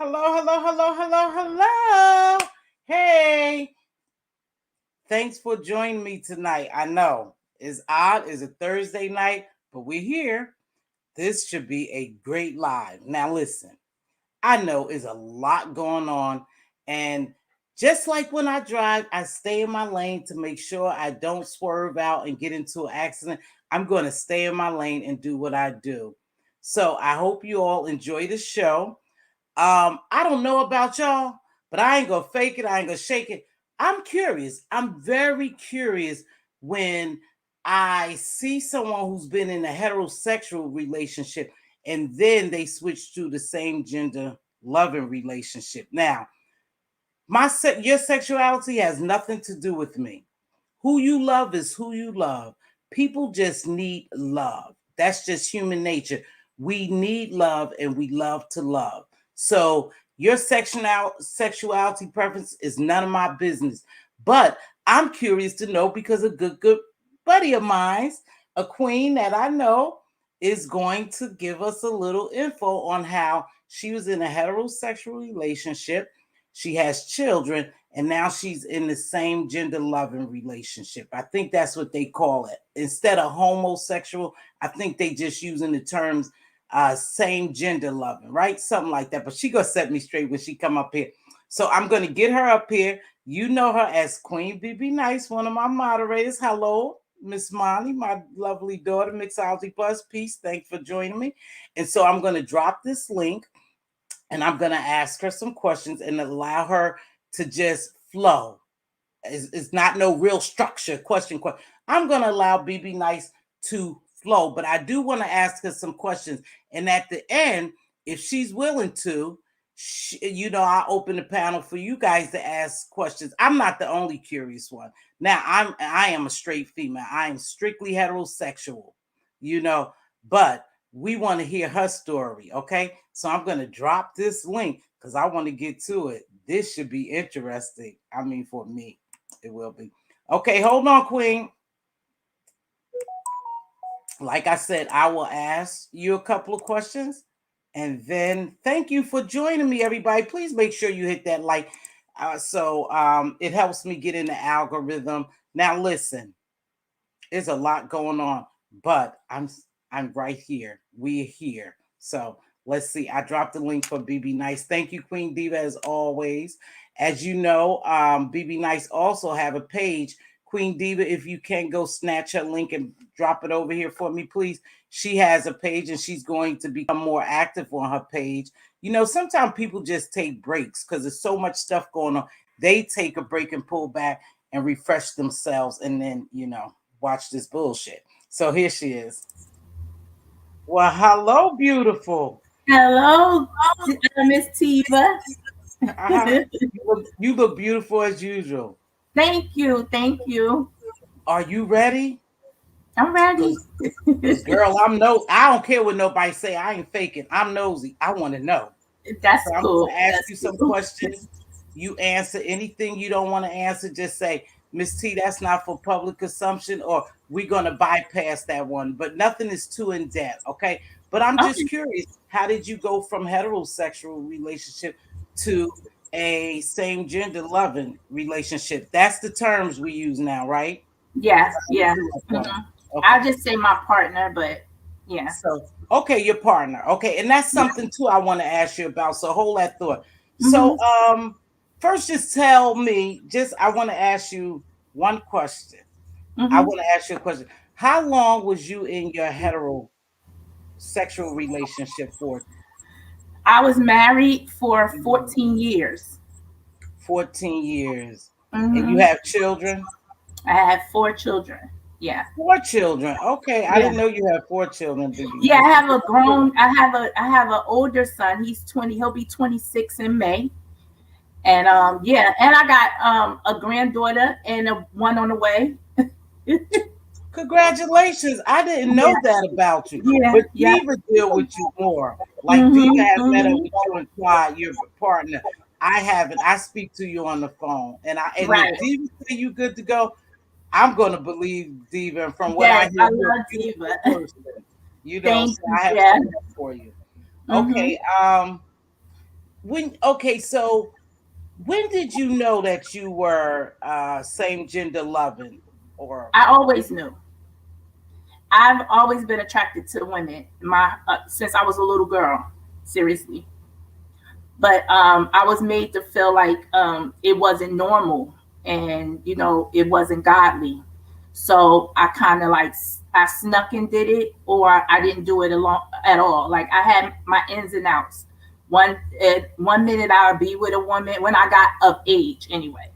Hello, hello, hello, hello, hello. Hey, thanks for joining me tonight. I know it's odd, it's a Thursday night, but we're here. This should be a great live. Now, listen, I know it's a lot going on, and just like when I drive, I stay in my lane to make sure I don't swerve out and get into an accident. I'm going to stay in my lane and do what I do. So I hope you all enjoy the show. I don't know about y'all, but I ain't gonna fake it. I ain't gonna shake it. I'm curious. I'm very curious when I see someone who's been in a heterosexual relationship and then they switch to the same gender loving relationship. Now, your sexuality has nothing to do with me. Who you love is who you love. People just need love. That's just human nature. We need love and we love to love. So your sexuality preference is none of my business. But I'm curious to know because a good buddy of mine's, a queen that I know, is going to give us a little info on how she was in a heterosexual relationship. She has children, and now she's in the same gender loving relationship. I think that's what they call it. Instead of homosexual, I think they just using the terms same gender loving, right? Something like that. But she gonna set me straight when she come up here. So I'm gonna get her up here. You know her as Queen BB Nice, one of my moderators. Hello, Miss Molly, my lovely daughter, Mixology Plus. Peace. Thanks for joining me. And so I'm gonna drop this link and I'm going to ask her some questions and allow her to just flow. It's not no real structure question. I'm going to allow BB Nice to flow, but I do want to ask her some questions. And at the end, if she's willing to, I'll open the panel for you guys to ask questions. I'm not the only curious one. Now, I am a straight female. I am strictly heterosexual, but we want to hear her story, okay? So I'm going to drop this link because I want to get to it. This should be interesting. I mean, for me, it will be. Okay, hold on, Queen. Like I said, I will ask you a couple of questions. And then thank you for joining me, everybody. Please make sure you hit that like. So it helps me get in the algorithm. Now, listen, there's a lot going on, but I'm right here. We're here. So let's see. I dropped the link for BB Nice. Thank you, Queen Diva, as always. As you know, BB Nice also have a page. Queen Diva, if you can go snatch her link and drop it over here for me, please. She has a page and she's going to become more active on her page. Sometimes people just take breaks because there's so much stuff going on. They take a break and pull back and refresh themselves and then, watch this bullshit. So here she is. Well, hello, beautiful. Hello, Mz.Teavalocity. You look beautiful as usual. Thank you. Thank you. Are you ready? I'm ready. Because girl, I don't care what nobody say. I ain't faking. I'm nosy. I want to know. That's So I'm cool. going to ask That's you some cool. questions. You answer anything you don't want to answer. Just say, Miss T, that's not for public consumption, or we're going to bypass that one. But nothing is too in depth, okay? But I'm just Okay. curious, how did you go from heterosexual relationship to a same gender loving relationship? That's the terms we use now, right? Yeah. Yeah. Okay. I'll just say my partner, but yeah. So, okay, your partner. Okay, and that's something too I want to ask you about. So hold that thought. So, Mm-hmm. first just tell me, I want to ask you one question. I Mm-hmm. want to ask you a question. How long was you in your heterosexual relationship for? I was married for 14 years. 14 years. And you Mm-hmm. have children? I have 4 children. Yeah. 4 children. Okay, I Yeah. didn't know you had 4 children, baby. Yeah, I Nice. have a grown. I have an older son. He's 20. He'll be 26 in May. And yeah, and I got a granddaughter and a one on the way. Congratulations. I didn't know Yeah, that about you. yeah, But yeah. Diva deal with you more. Like Diva Mhm, has met up mhm. with you and Clyde, your partner. I haven't. I speak to you on the phone. And if Right. Diva say you good to go, I'm gonna believe Diva. And from what I Yes, hear, I you're a love Diva. beautiful person. Thank So you. I have Yeah. some love for you. Mhm. Okay. when okay, so when did you know that you were same gender loving or I always knew. I've always been attracted to women. My since I was a little girl, seriously. But I was made to feel like it wasn't normal, and it wasn't godly. So I kind of like I snuck and did it, or I didn't do it along at all. Like I had my ins and outs. One minute I would be with a woman when I got of age, anyway.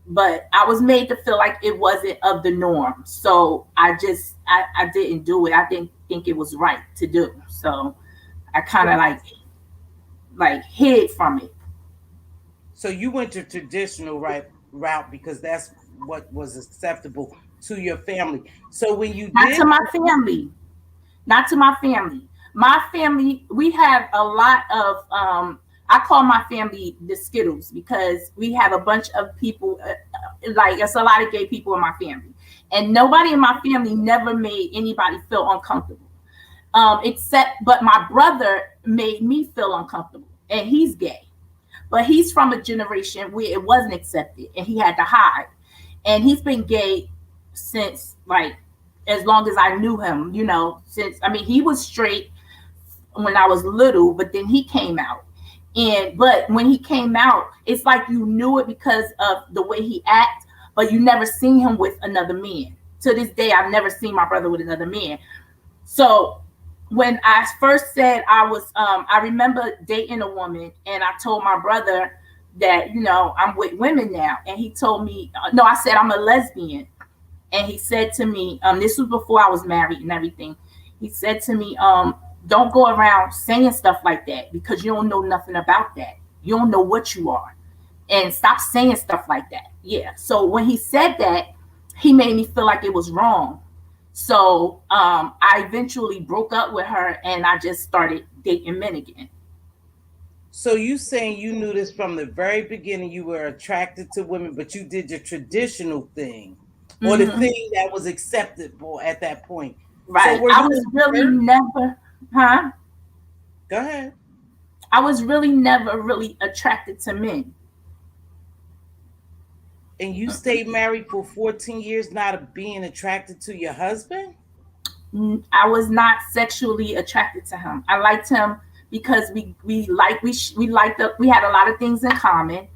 But I was made to feel like it wasn't of the norm. So I didn't do it. I didn't think it was right to do. So I kind of like hid from it. so you went to traditional route because that's what was acceptable to your family. So when you Not did, to my family. Not to my family. My family, we have a lot of I call my family the Skittles because we have a bunch of people like it's a lot of gay people in my family. And nobody in my family never made anybody feel uncomfortable. Except but my brother made me feel uncomfortable and he's gay. But he's from a generation where it wasn't accepted and he had to hide. And he's been gay since like as long as I knew him, since I mean he was straight when I was little, but then he came out. And but when he came out, it's like you knew it because of the way he acted, but you never seen him with another man. To this day, I've never seen my brother with another man. So when I first said I remember dating a woman, and I told my brother that I'm with women now, and he told me no. I said I'm a lesbian, and he said to me, this was before I was married and everything. He said to me, don't go around saying stuff like that because you don't know nothing about that. You don't know what you are, and stop saying stuff like that. Yeah. So when he said that, he made me feel like it was wrong. So I eventually broke up with her and I just started dating men again. so you saying you knew this from the very beginning, you were attracted to women, but you did the traditional thing or the Hmm. thing that was acceptable at that point. So Right. were I you was in really church? never, huh? Go ahead. I was really never really attracted to men. And you stayed married for 14 years, not being attracted to your husband? I was not sexually attracted to him. I liked him because we had a lot of things in common.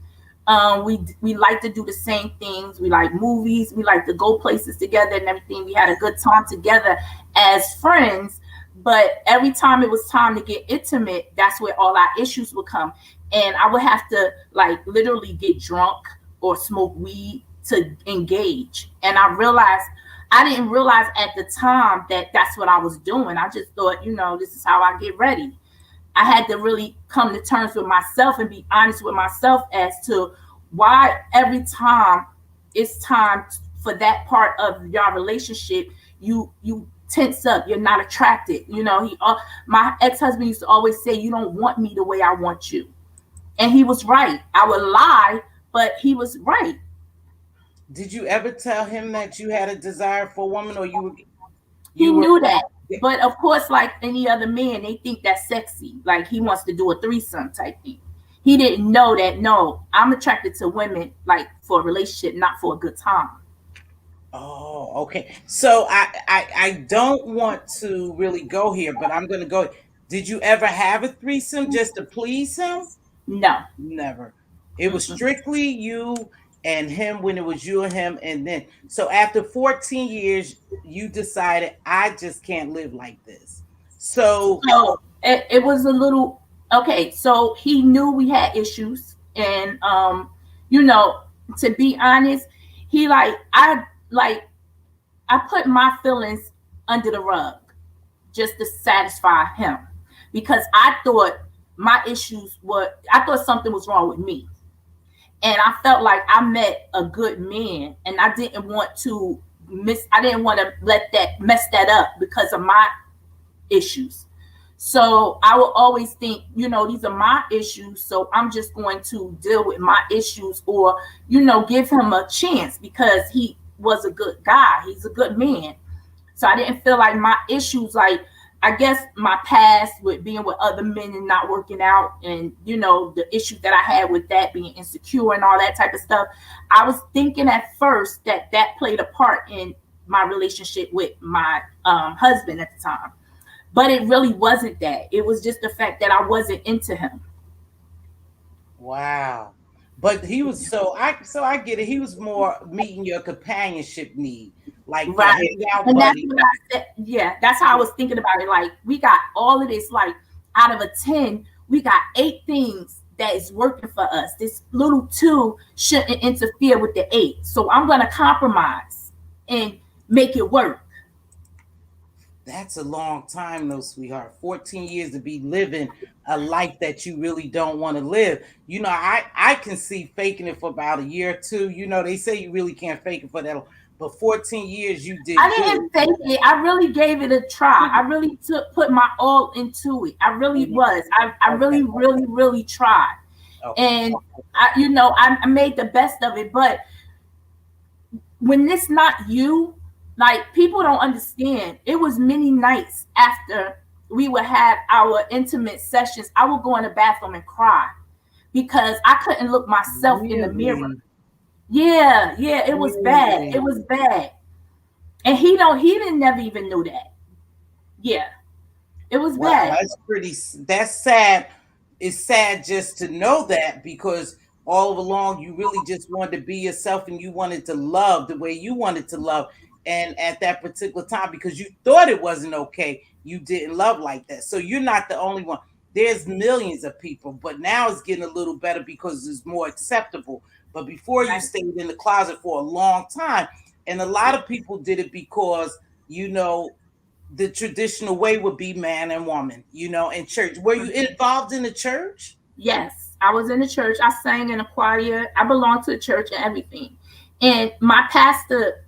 We like to do the same things. We like movies. We like to go places together and everything. We had a good time together as friends. But every time it was time to get intimate, that's where all our issues would come. And I would have to like literally get drunk or smoke weed to engage. And I didn't realize at the time that that's what I was doing. I just thought, this is how I get ready. I had to really come to terms with myself and be honest with myself as to why every time it's time for that part of your relationship, you tense up. You're not attracted. My ex-husband used to always say, "You don't want me the way I want you," and he was right. I would lie, but he was right. Did you ever tell him that you had a desire for a woman or He you were knew that. But of course, like any other man, they think that's sexy. Like he wants to do a threesome type thing. He didn't know that no, I'm attracted to women like for a relationship, not for a good time. Oh, okay. So I don't want to really go here, but I'm gonna go. Did you ever have a threesome just to please him? No. Never. It was Mm-mm. strictly you and him when it was you and him. And then, so after 14 years, you decided, I just can't live like this. So, So it was a little okay. So he knew we had issues, and you know, to be honest, he like I put my feelings under the rug just to satisfy him because I thought something was wrong with me. And I felt like I met a good man and I didn't want to let that mess that up because of my issues. So I will always think, these are my issues. So I'm just going to deal with my issues or, give him a chance because he was a good guy. He's a good man. So I didn't feel like my issues like I guess my past with being with other men and not working out, and the issues that I had with that, being insecure and all that type of stuff. I was thinking at first that that played a part in my relationship with my husband at the time, but it really wasn't that. It was just the fact that I wasn't into him. Wow. But he was so I get it. He was more meeting your companionship need, like your Right. hangout And that's buddy. what I said. Yeah, that's how I was thinking about it. Like, we got all of this, like, out of a 10, we got 8 things that is working for us. This little two shouldn't interfere with the 8. So I'm going to compromise and make it work. That's a long time though, sweetheart. 14 years to be living a life that you really don't want to live. I can see faking it for about a year or two. They say you really can't fake it for that long, but 14 years you did I good. didn't fake it. I really gave it a try. I really put my all into it. I really Mhm. was. I Okay. really, really, really tried. Okay. And I made the best of it. But when it's not you, like, people don't understand. It was many nights after we would have our intimate sessions, I would go in the bathroom and cry because I couldn't look myself in the mirror. Really? Yeah, yeah, it was bad. It Really? was bad. And he didn't never even knew that. Yeah, it was Wow, bad. that's sad. It's sad just to know that, because all along you really just wanted to be yourself and you wanted to love the way you wanted to love. And at that particular time, because you thought it wasn't okay, you didn't love like that. So you're not the only one. There's millions of people, but now it's getting a little better because it's more acceptable. But before, you Right. stayed in the closet for a long time. And a lot of people did it because, you know, the traditional way would be man and woman, in church. Were you involved in the church? Yes, I was in the church. I sang in a choir. I belonged to the church and everything. And my pastor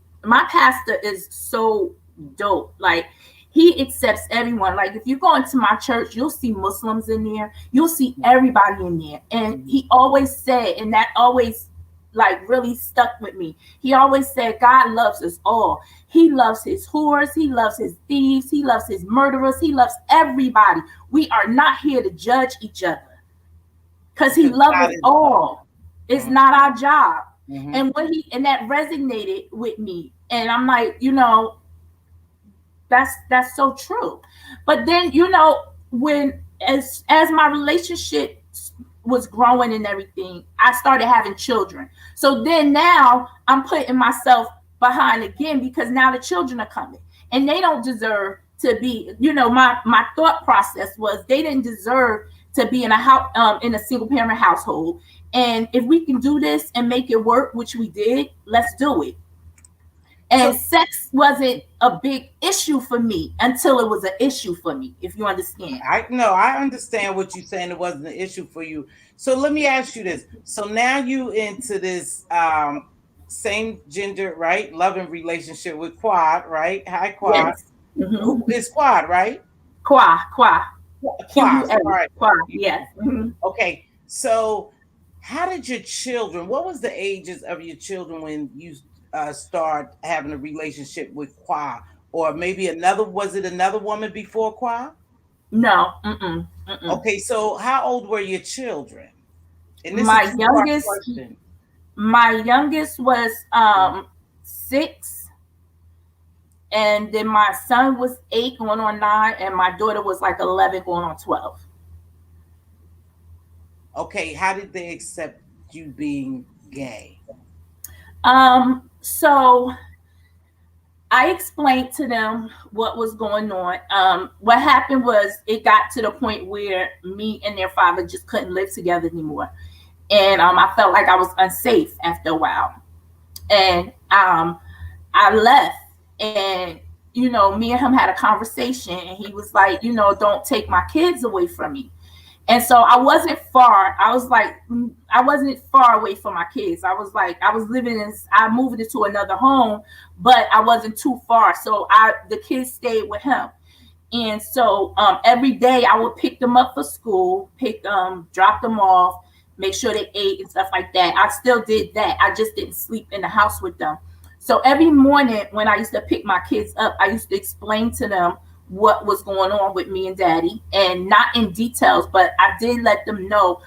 is so dope. Like, he accepts everyone. Like, if you go into my church, you'll see Muslims in there. You'll see everybody in there. And he always said, and that always, like, really stuck with me. He always said, God loves us all. He loves his whores. He loves his thieves. He loves his murderers. He loves everybody. We are not here to judge each other because he Because loves God us is love. all. It's Mhm, not our job. mhm. And that resonated with me. And I'm like, that's so true. But then, when as my relationship was growing and everything, I started having children. So then now I'm putting myself behind again because now the children are coming and they don't deserve to be. My thought process was they didn't deserve to be in a house, in a single parent household. And if we can do this and make it work, which we did, let's do it. And So sex wasn't a big issue for me until it was an issue for me, if you understand. I no, I understand what you're saying. It wasn't an issue for you. So let me ask you this. So now you into this same gender, right? Loving relationship with Quad, right? Hi Quad. Yes. Who Mm-hmm. is Quad, right? Qua. Quad. QUA. All right. Qua. Yes. Mm-hmm. Okay. So how did your children, what was the ages of your children when you start having a relationship with Qua? Or maybe was it another woman before Qua? No. Mm-mm. Mm-mm. Okay, so how old were your children? And this is a My two-part youngest, question. my youngest was 6, and then my son was 8 going on 9, and my daughter was like 11 going on 12. Okay, how did they accept you being gay? So I explained to them what was going on. What happened was it got to the point where me and their father just couldn't live together anymore. And I felt like I was unsafe after a while. And I left. And, me and him had a conversation. And he was like, don't take my kids away from me. And so I wasn't far. I was like, I wasn't far away from my kids. I was like, I moved into another home, but I wasn't too far. So the kids stayed with him. And so every day I would pick them up for school, drop them off, make sure they ate and stuff like that. I still did that. I just didn't sleep in the house with them. So every morning when I used to pick my kids up, I used to explain to them what was going on with me and daddy, and not in details, but I did let them know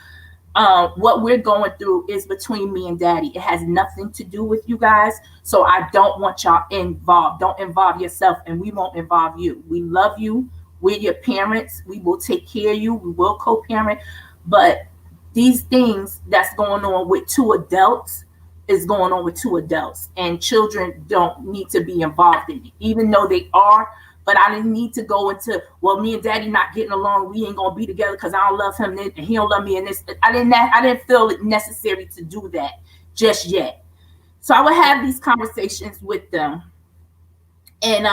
what we're going through is between me and daddy. It has nothing to do with you guys. So I don't want y'all involved. Don't involve yourself, and we won't involve you. We love you. We're your parents. We will take care of you. We will co parent. But these things that's going on with two adults is going on with two adults, and children don't need to be involved in it, even though they are. But I didn't need to go into, well, me and daddy not getting along, we ain't gonna be together because I don't love him and he don't love me. And this, I didn't feel it necessary to do that just yet. So I would have these conversations with them, and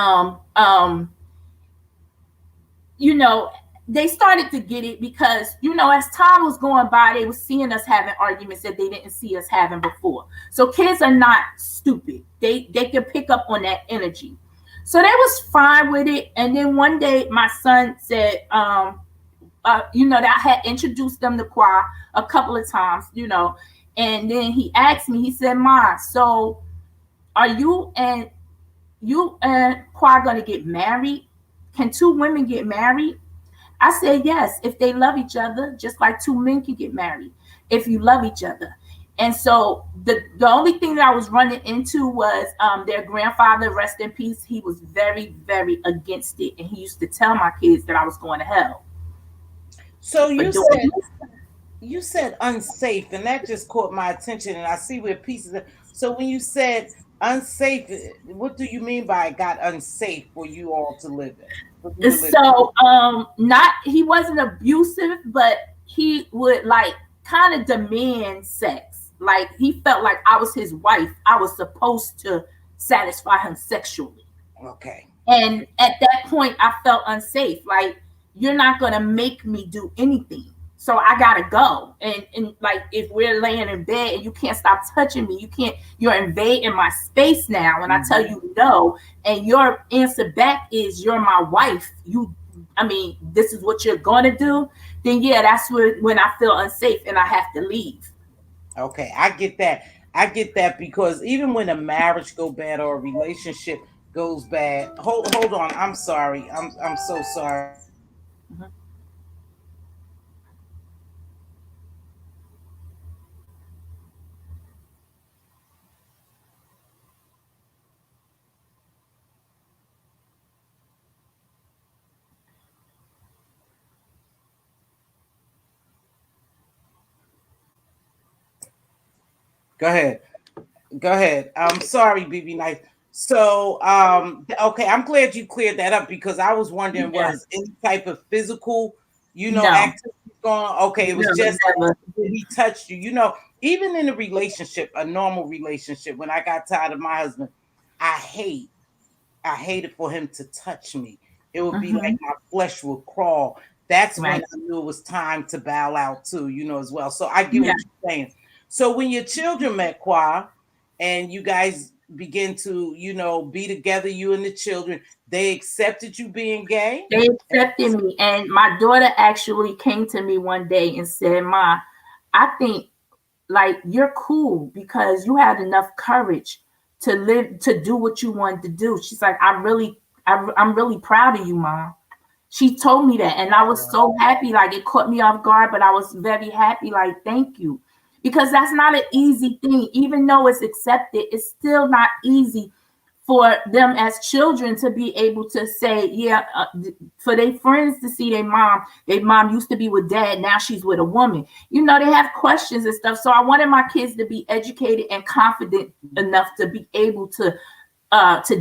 you know, they started to get it because, you know, as time was going by, they were seeing us having arguments that they didn't see us having before. So kids are not stupid. They can pick up on that energy. So they was fine with it. And then one day my son said, you know, that I had introduced them to choir a couple of times, you know, and then he asked me, he said, Ma, so are you and choir gonna get married? Can two women get married? I said yes, if they love each other, just like two men can get married, if you love each other. And so the only thing that I was running into was their grandfather, rest in peace. He was very, very against it, and he used to tell my kids that I was going to hell. So For you doing said you said unsafe, and that just caught my attention. And I see where pieces. So when you said unsafe, what do you mean by it got unsafe for you all to live in? For you to live in? So not, he wasn't abusive, but he would like kind of demand sex. Like he felt like I was his wife. I was supposed to satisfy him sexually. Okay. And at that point I felt unsafe. Like, you're not gonna make me do anything. So I gotta go. And like, if we're laying in bed and you can't stop touching me, you're invading my space now. And I tell Mhm. you no, and your answer back is you're my wife. I mean, this is what you're gonna do, then yeah, that's when I feel unsafe and I have to leave. Okay, I get that. I get that because even when a marriage go bad or a relationship goes bad, hold on. I'm sorry. I'm so sorry. Mhm. Go ahead. Go ahead. I'm sorry, BB Nice. So, okay, I'm glad you cleared that up because I was wondering Yeah. was any type of physical, No, activity going on? Okay, it was no, just never. when he touched you. Even in a relationship, a normal relationship, when I got tired of my husband, I hate I hated for him to touch me. It would be like Hmm. my flesh would crawl. That's when Right. I knew it was time to bow out too, as well. So I get Yeah. what you're saying. So when your children met Qua and you guys begin to, be together, you and the children, they accepted you being gay? They accepted me. And my daughter actually came to me one day and said, Ma, I think like you're cool because you had enough courage to live, to do what you wanted to do. She's like, I'm really proud of you, Mom. She told me that, and I was so happy. Like, it caught me off guard, but I was very happy. Like, thank you, because that's not an easy thing. Even though it's accepted, it's still not easy for them as children to be able to say, yeah, for their friends to see their mom used to be with dad, now she's with a woman. They have questions and stuff. So I wanted my kids to be educated and confident enough to be able to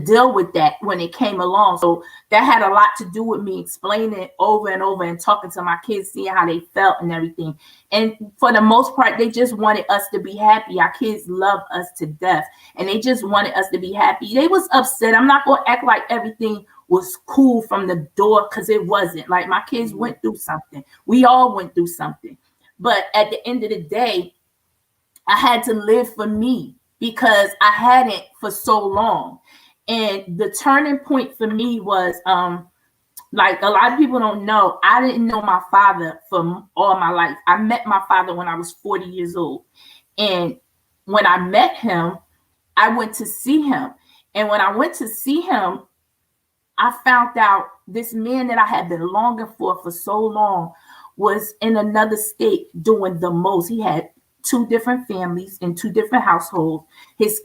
deal with that when it came along. So that had a lot to do with me explaining it over and over and talking to my kids, seeing how they felt and everything. And for the most part, they just wanted us to be happy. Our kids love us to death, and they just wanted us to be happy. They was upset. I'm not going to act like everything was cool from the door, because it wasn't. Like, my kids went through something. We all went through something. But at the end of the day, I had to live for me because I hadn't for so long. And the turning point for me was like, a lot of people don't know, I didn't know my father for all my life. I met my father when I was 40 years old. And when I met him, I went to see him. And when I went to see him, I found out this man that I had been longing for so long was in another state doing the most. He had two different families in two different households. His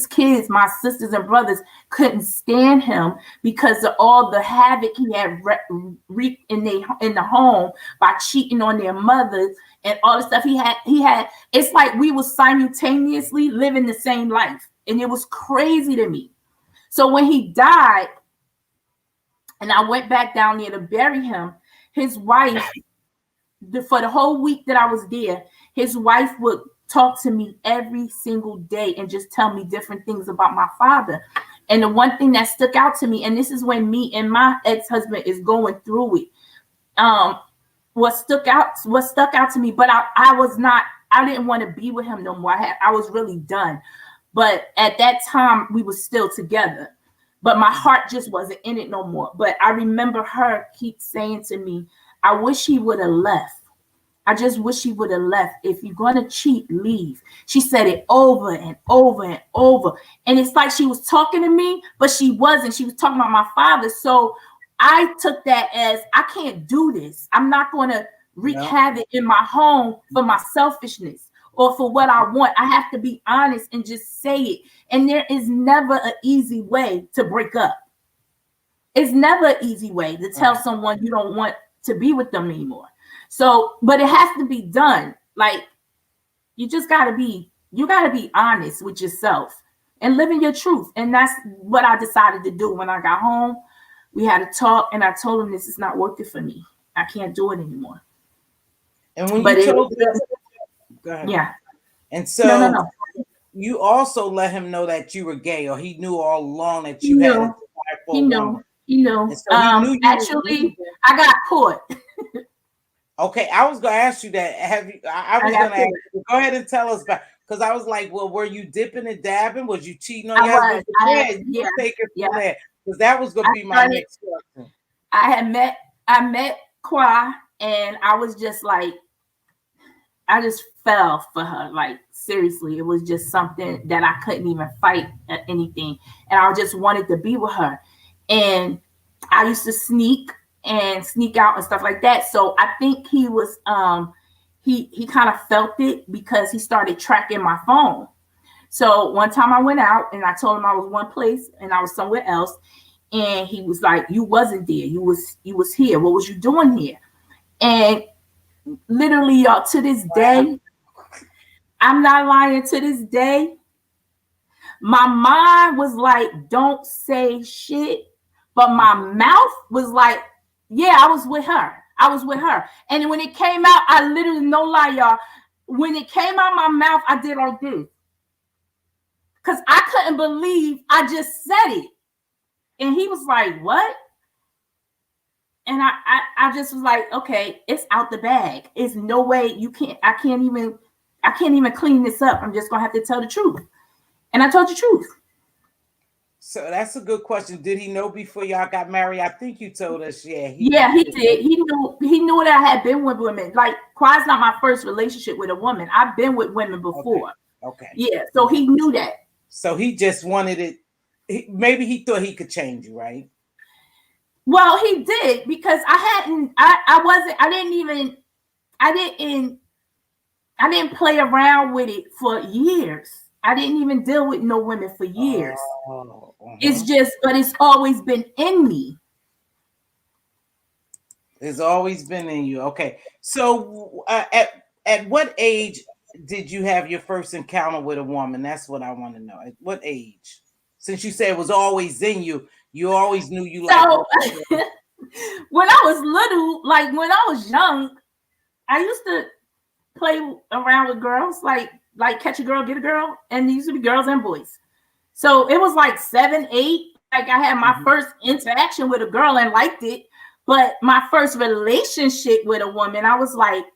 kids, my sisters and brothers, couldn't stand him because of all the havoc he had reaped in the home by cheating on their mothers and all the stuff he had. It's like we were simultaneously living the same life, and it was crazy to me. So when he died, and I went back down there to bury him, his wife, for the whole week that I was there, his wife would talk to me every single day and just tell me different things about my father. And the one thing that stuck out to me, and this is when me and my ex-husband is going through it, what stuck out to me, but I didn't want to be with him no more. I was really done. But at that time, we were still together. But my heart just wasn't in it no more. But I remember her keep saying to me, I wish he would have left. I just wish he would have left. If you're going to cheat, leave. She said it over and over and over. And it's like she was talking to me, but she wasn't. She was talking about my father. So I took that as, I can't do this. I'm not going to wreak havoc in my home for my selfishness or for what I want. I have to be honest and just say it. And there is never an easy way to break up. It's never an easy way to tell someone you don't want to be with them anymore. So, but it has to be done. Like, you gotta be honest with yourself and living your truth. And that's what I decided to do. When I got home, we had a talk, and I told him, this is not working for me. I can't do it anymore. And when you told him, go ahead. Yeah. And so no. You also let him know that you were gay, or he knew all along that you had a desire for a woman. He knew. So actually, I got caught. Okay, I was gonna ask you that. I was gonna ask you, go ahead and tell us about, because I was like, well, were you dipping and dabbing? Was you cheating on your husband? You take it from there, because that was gonna be my next question. I met Kwa, and I was just like, I just fell for her. Like, seriously, it was just something that I couldn't even fight at anything, and I just wanted to be with her. And I used to sneak out and stuff like that. So I think he was he kind of felt it, because he started tracking my phone. So one time I went out and I told him I was one place and I was somewhere else, and he was like, you wasn't there, you was here, what was you doing here? And literally, y'all, to this day, I'm not lying, to this day, my mind was like, don't say shit, but my mouth was like, yeah, I was with her. And when it came out, I literally, no lie, y'all, when it came out my mouth, I did like this, because I couldn't believe I just said it. And he was like, what? And I just was like, okay, it's out the bag. It's no way I can't even clean this up. I'm just gonna have to tell the truth. And I told the truth. So that's a good question. Did he know before y'all got married? I think you told us, yeah. He did. He knew that I had been with women. Like, Quad's not my first relationship with a woman. I've been with women before. Okay. Yeah, so he knew that. So he just wanted it. Maybe he thought he could change you, right? Well, he did, because I didn't play around with it for years. I didn't even deal with no women for years. It's just, but it's always been in me. It's always been in you. Okay. So at what age did you have your first encounter with a woman? That's what I want to know. At what age? Since you said it was always in you, you always knew you liked. So when I was little, like when I was young, I used to play around with girls, like catch a girl, get a girl, and there used to be girls and boys. So it was like 7, 8. Like, I had my first interaction with a girl and liked it, but my first relationship with a woman, I was like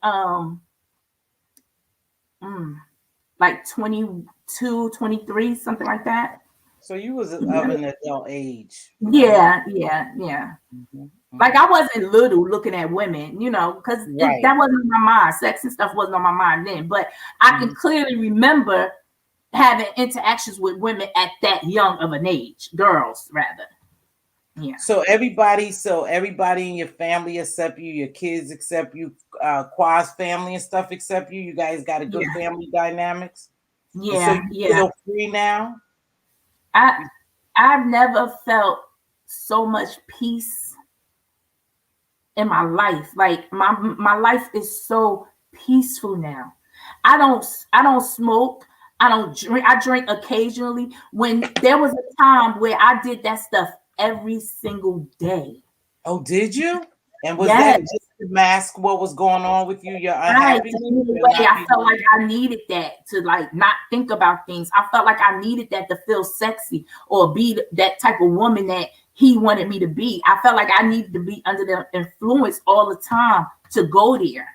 22, 23, something like that. So you was of an adult age. Yeah. Mm-hmm. Like, I wasn't little looking at women, because that wasn't on my mind. Sex and stuff wasn't on my mind then. But I can clearly remember having interactions with women at that young of an age, girls rather. Yeah. So everybody in your family accept you, your kids accept you, Qua's family and stuff accept you. You guys got a good Yeah. family dynamics, and so Yeah. you Yeah. feel free now. I I've never felt so much peace in my life. Like my life is so peaceful now. I don't smoke. I don't drink. I drink occasionally. When there was a time where I did that stuff every single day. Oh, did you? And was that Yes. just to mask what was going on with you, your Right. To unhappiness, get and away. not I be? felt like I needed that to like not think about things. I felt like I needed that to feel sexy or be that type of woman that he wanted me to be. I felt like I needed to be under the influence all the time to go there.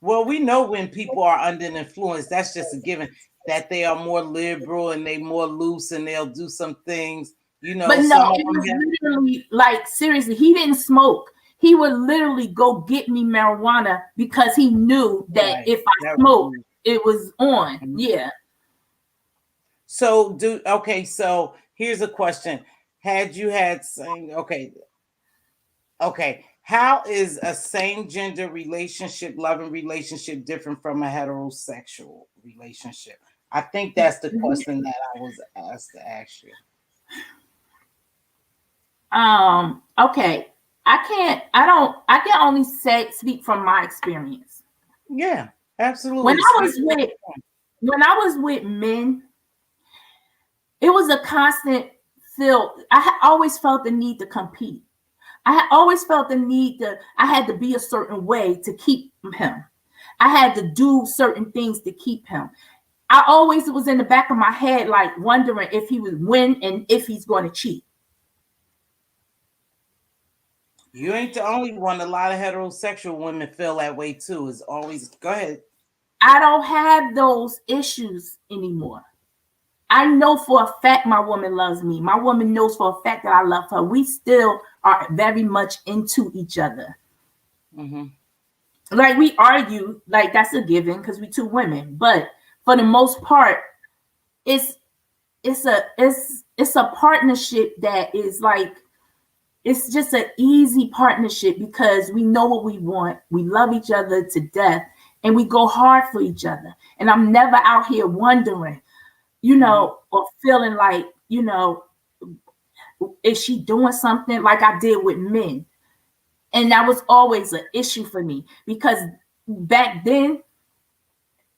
Well, we know when people are under an influence, that's just a given that they are more liberal and they more loose and they'll do some things. But no, Some of it them was have. literally like seriously, he didn't smoke. He would literally go get me marijuana because he knew that Right. if I That was smoked, loose. it was on. Mhm. Yeah. So do okay. So here's a question: Had you had same? Okay, okay. How is a same gender relationship, loving relationship, different from a heterosexual relationship? I think that's the question that I was asked to ask you. Okay. I can only say speak from my experience. Yeah, When absolutely. I Speak was for with yourself. when I was with men, it was a constant feel. Always felt the need to compete. Always felt the need to I had to be a certain way to keep him. I had to do certain things to keep him. I always was in the back of my head, like wondering if he would win and if he's going to cheat. You ain't the only one. A lot of heterosexual women feel that way too. Is always go ahead. I don't have those issues anymore. I know for a fact my woman loves me. My woman knows for a fact that I love her. We still are very much into each other. Hmm. Like we argue, like that's a given because we two women. But for the most part, it's it's a partnership that is like it's just an easy partnership because we know what we want. We love each other to death and we go hard for each other. And I'm never out here wondering, Hmm. or feeling like, is she doing something like I did with men? And that was always an issue for me because back then,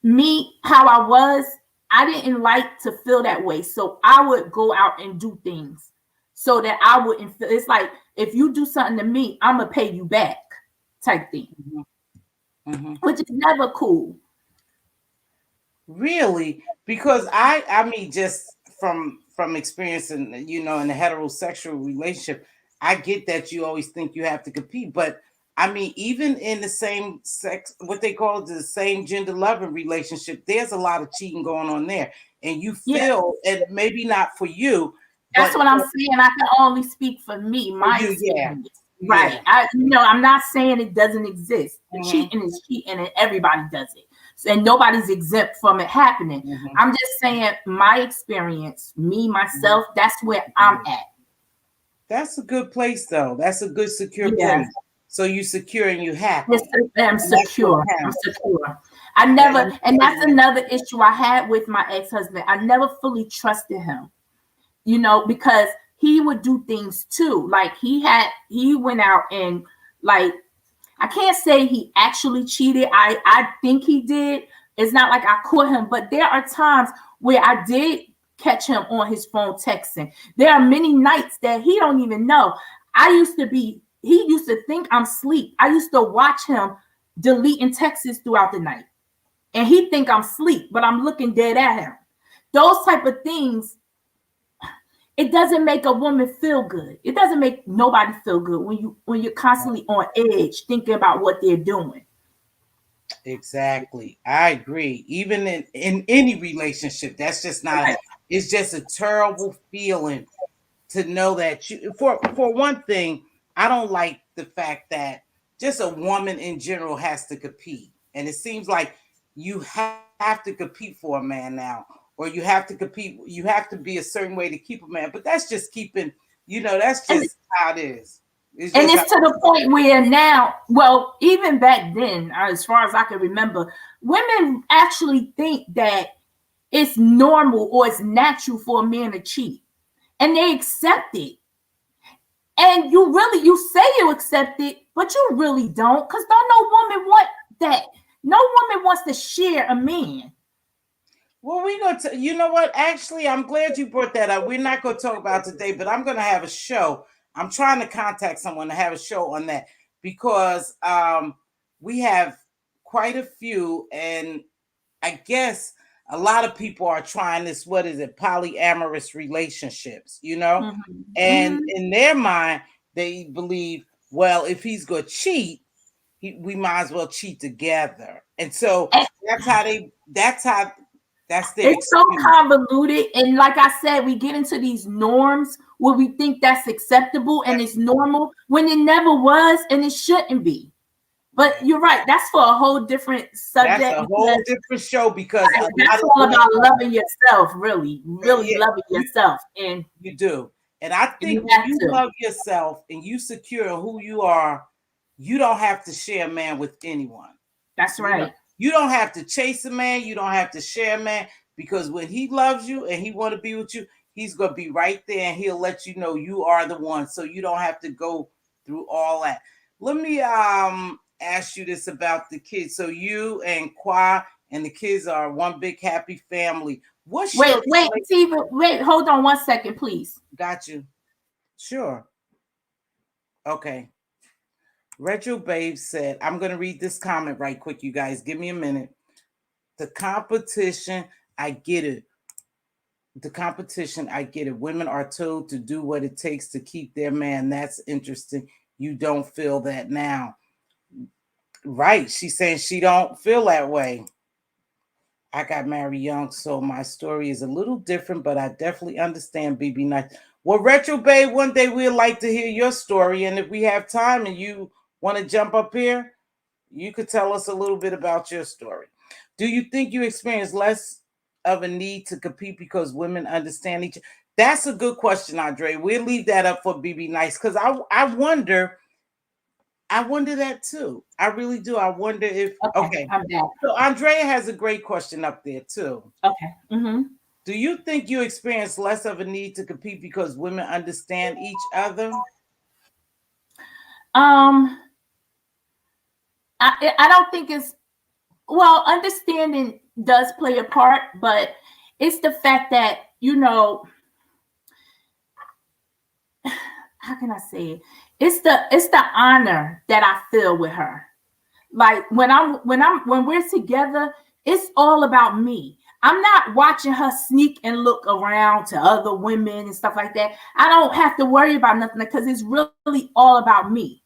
me, how I was, I didn't like to feel that way. So I would go out and do things so that I wouldn't feel it's like if you do something to me, I'm gonna pay you back type thing, Hmm. Hmm. which is never cool. Really? Because I mean, just from experience in in a heterosexual relationship, I get that you always think you have to compete, but I mean, even in the same sex, what they call the same gender loving relationship, there's a lot of cheating going on there, and you Yeah, feel, and maybe not for you, that's but what I'm saying. I can only speak for me, for my you, yeah, experience. Right. yeah. I'm not saying it doesn't exist. Hmm. Cheating is cheating and everybody does it. And nobody's exempt from it happening. Hmm. I'm just saying my experience, me, Hmm. myself, that's where I'm at. That's a good place, though. That's a good secure Yeah. place. So you secure and you Yes, happy, I'm and that's what secure. I'm counts. secure. I That never, you and stay that's with. another issue I had with my ex-husband. I never fully trusted him, because he would do things too. Like he went out and like I can't say he actually cheated. I think he did. It's not like I caught him, but there are times where I did catch him on his phone texting. There are many nights that he don't even know. He used to think I'm asleep. I used to watch him deleting texts throughout the night. And he think I'm asleep, but I'm looking dead at him. Those type of things, it doesn't make a woman feel good. It doesn't make nobody feel good when you're constantly on edge thinking about what they're doing. Exactly. I agree. Even in any relationship, that's just not, Right. it's just a terrible feeling to know that for one thing, I don't like the fact that just a woman in general has to compete. And it seems like you have to compete for a man now, or you have to compete, you have to be a certain way to keep a man. But that's just keeping, That's And just how it is. It's and just how it's to the point where now, well, even back then, as far as I can remember, women actually think that it's normal or it's natural for a man to cheat, and they accept it. And you say you accept it, but you really don't, because don't no woman want that. No woman wants to share a man. Well, we going to, you know what? Actually, I'm glad you brought that up. We're not going to talk about it today, but I'm going to have a show. I'm trying to contact someone to have a show on that because we have quite a few, and I guess a lot of people are trying this. What is it? Polyamorous relationships, Mm-hmm. and Mm-hmm. in their mind, they believe, well, if he's going to cheat, we might as well cheat together. And so that's how they. That's their It's so excuse. convoluted, and like I said, we get into these norms where we think that's acceptable and it's normal when it never was and it shouldn't be. But Yeah. you're right, that's for a whole different That's subject a whole because different show because a lot that's of all about loving yourself, really, really yeah, loving you, yourself, and you do. And I think you when have you to. love yourself and you secure who you are, you don't have to share a man with anyone. That's You know, right. you don't have to chase a man. You don't have to share a man because when he loves you and he want to be with you, he's gonna be right there and he'll let you know you are the one. So you don't have to go through all that. Let me ask you this about the kids. So you and Qua and the kids are one big happy family. What's your Wait, Tiva, wait, hold on 1 second, please. got you? Sure. Okay. Retro Babe said, I'm gonna read this comment right quick, you guys. Give me a minute. The competition, I get it. The competition, I get it. Women are told to do what it takes to keep their man. That's interesting. You don't feel that now. Right. She's saying she don't feel that way. I got married young, so my story is a little different, but I definitely understand BB Nice. Well, Retro Babe, one day we'd like to hear your story. And if we have time and you want to jump up here, you could tell us a little bit about your story. Do you think you experience less of a need to compete because women understand each other? That's a good question, Andre. We'll leave that up for BB Nice because I wonder that too. I really do. I wonder if Okay, okay. I'm back. So Andrea has a great question up there too. Okay. Mm-hmm. Do you think you experience less of a need to compete because women understand each other? Um, I don't think it's, well, understanding does play a part, but it's the fact that, how can I say it? It's the honor that I feel with her. Like when we're together, it's all about me. I'm not watching her sneak and look around to other women and stuff like that. I don't have to worry about nothing because it's really all about me.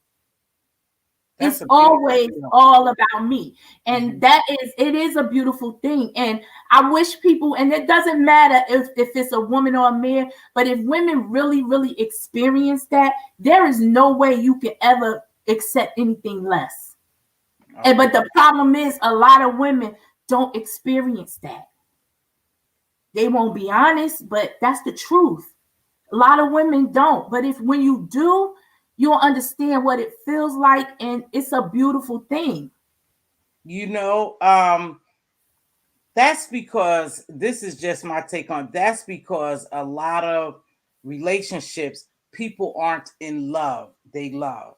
That's It's a beautiful always feeling. all about me. And Mhm. it is a beautiful thing. And I wish people, and it doesn't matter if it's a woman or a man, but if women really, really experience that, there is no way you can ever accept anything less. And Okay. but the problem is a lot of women don't experience that. They won't be honest, but that's the truth. A lot of women don't. But if when you do, you'll understand what it feels like, and it's a beautiful thing. You know, that's because this is just my take on. That's because a lot of relationships, people aren't in love. They love.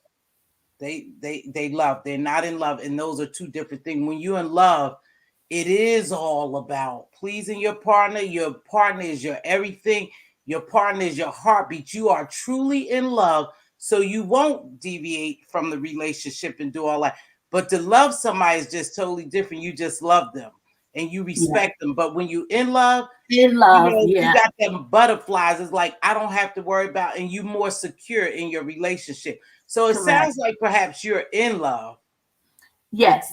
They love. They're not in love, and those are two different things. When you're in love, it is all about pleasing your partner. Your partner is your everything. Your partner is your heartbeat. You are truly in love, so you won't deviate from the relationship and do all that. But to love somebody is just totally different. You just love them and you Yeah. respect them. But when you're in love, In love, you yeah, got them butterflies. It's like I don't have to worry about, and you more secure in your relationship. So it correct. sounds like perhaps you're in love. Yes,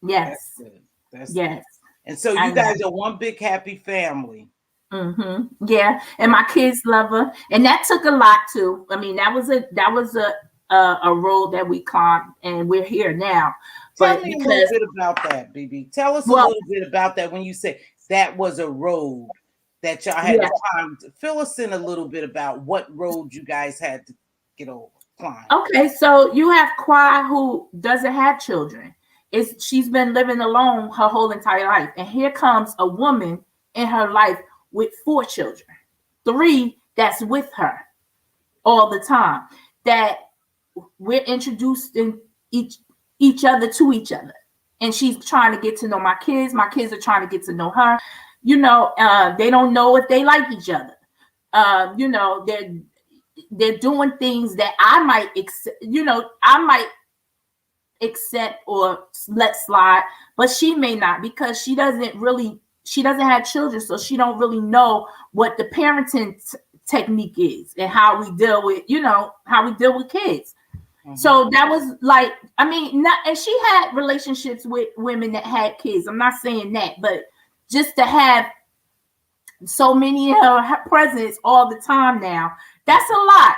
That's yes, good. That's good. yes. And so I you know. guys are one big happy family. Yeah, and That's my good. kids love her, and that took a lot too. I mean, that was a road that we climbed, and we're here now. Tell But me a little because, bit about that, BB. Tell us a well, little bit about that when you say that was a road. that y'all had Yeah. to climb. Fill us in a little bit about what road you guys had to get over, climb. Okay, so you have Kwai, who doesn't have children. She's been living alone her whole entire life. And here comes a woman in her life with 4 children. 3 that's with her all the time. That we're introduced in each other to each other. And she's trying to get to know my kids. My kids are trying to get to know her. They don't know if they like each other. They're doing things that I might accept or let slide, but she may not, because she doesn't have children, so she don't really know what the parenting technique is and how we deal with kids. Mm-hmm. So that was like, and she had relationships with women that had kids. I'm not saying that, but just to have so many of her presence all the time now, that's a lot.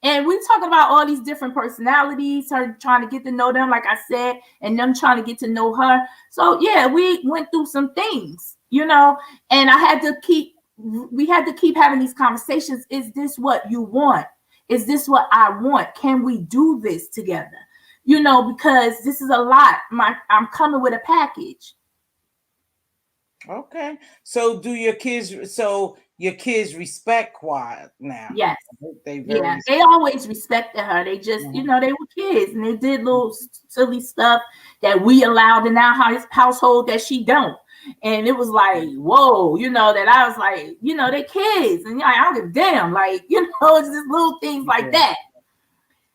And we talking about all these different personalities, her trying to get to know them, like I said, and them trying to get to know her. So yeah, we went through some things, and we had to keep having these conversations. Is this what you want? Is this what I want? Can we do this together? Because this is a lot. I'm coming with a package. Okay. So your kids respect Kwai now? Yes. They always respected her. They just, they were kids, and they did little silly stuff that we allowed in our household that she don't. And it was like, whoa, that I was like, they kids, and I don't give a damn, like, it's just little things like that.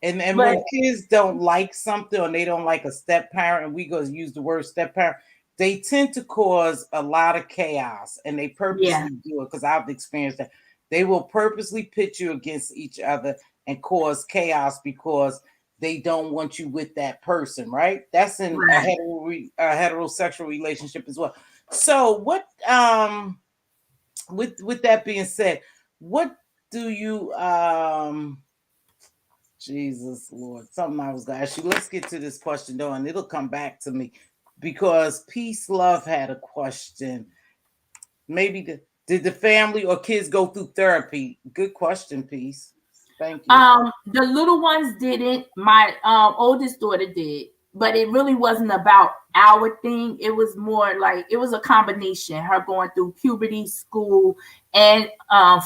And when kids don't like something, or they don't like a step parent, and we go use the word step parent, they tend to cause a lot of chaos, and they purposely do it, because I've experienced that. They will purposely pit you against each other and cause chaos because they don't want you with that person, right? That's in a heterosexual relationship as well. So what, with that being said, what do you, Jesus Lord, something I was going to ask you. Let's get to this question though, and it'll come back to me, because Peace Love had a question. Maybe did the family or kids go through therapy? Good question, Peace. Thank you. The little ones didn't. My oldest daughter did, but it really wasn't about our thing. It was more like, it was a combination. Her going through puberty, school, and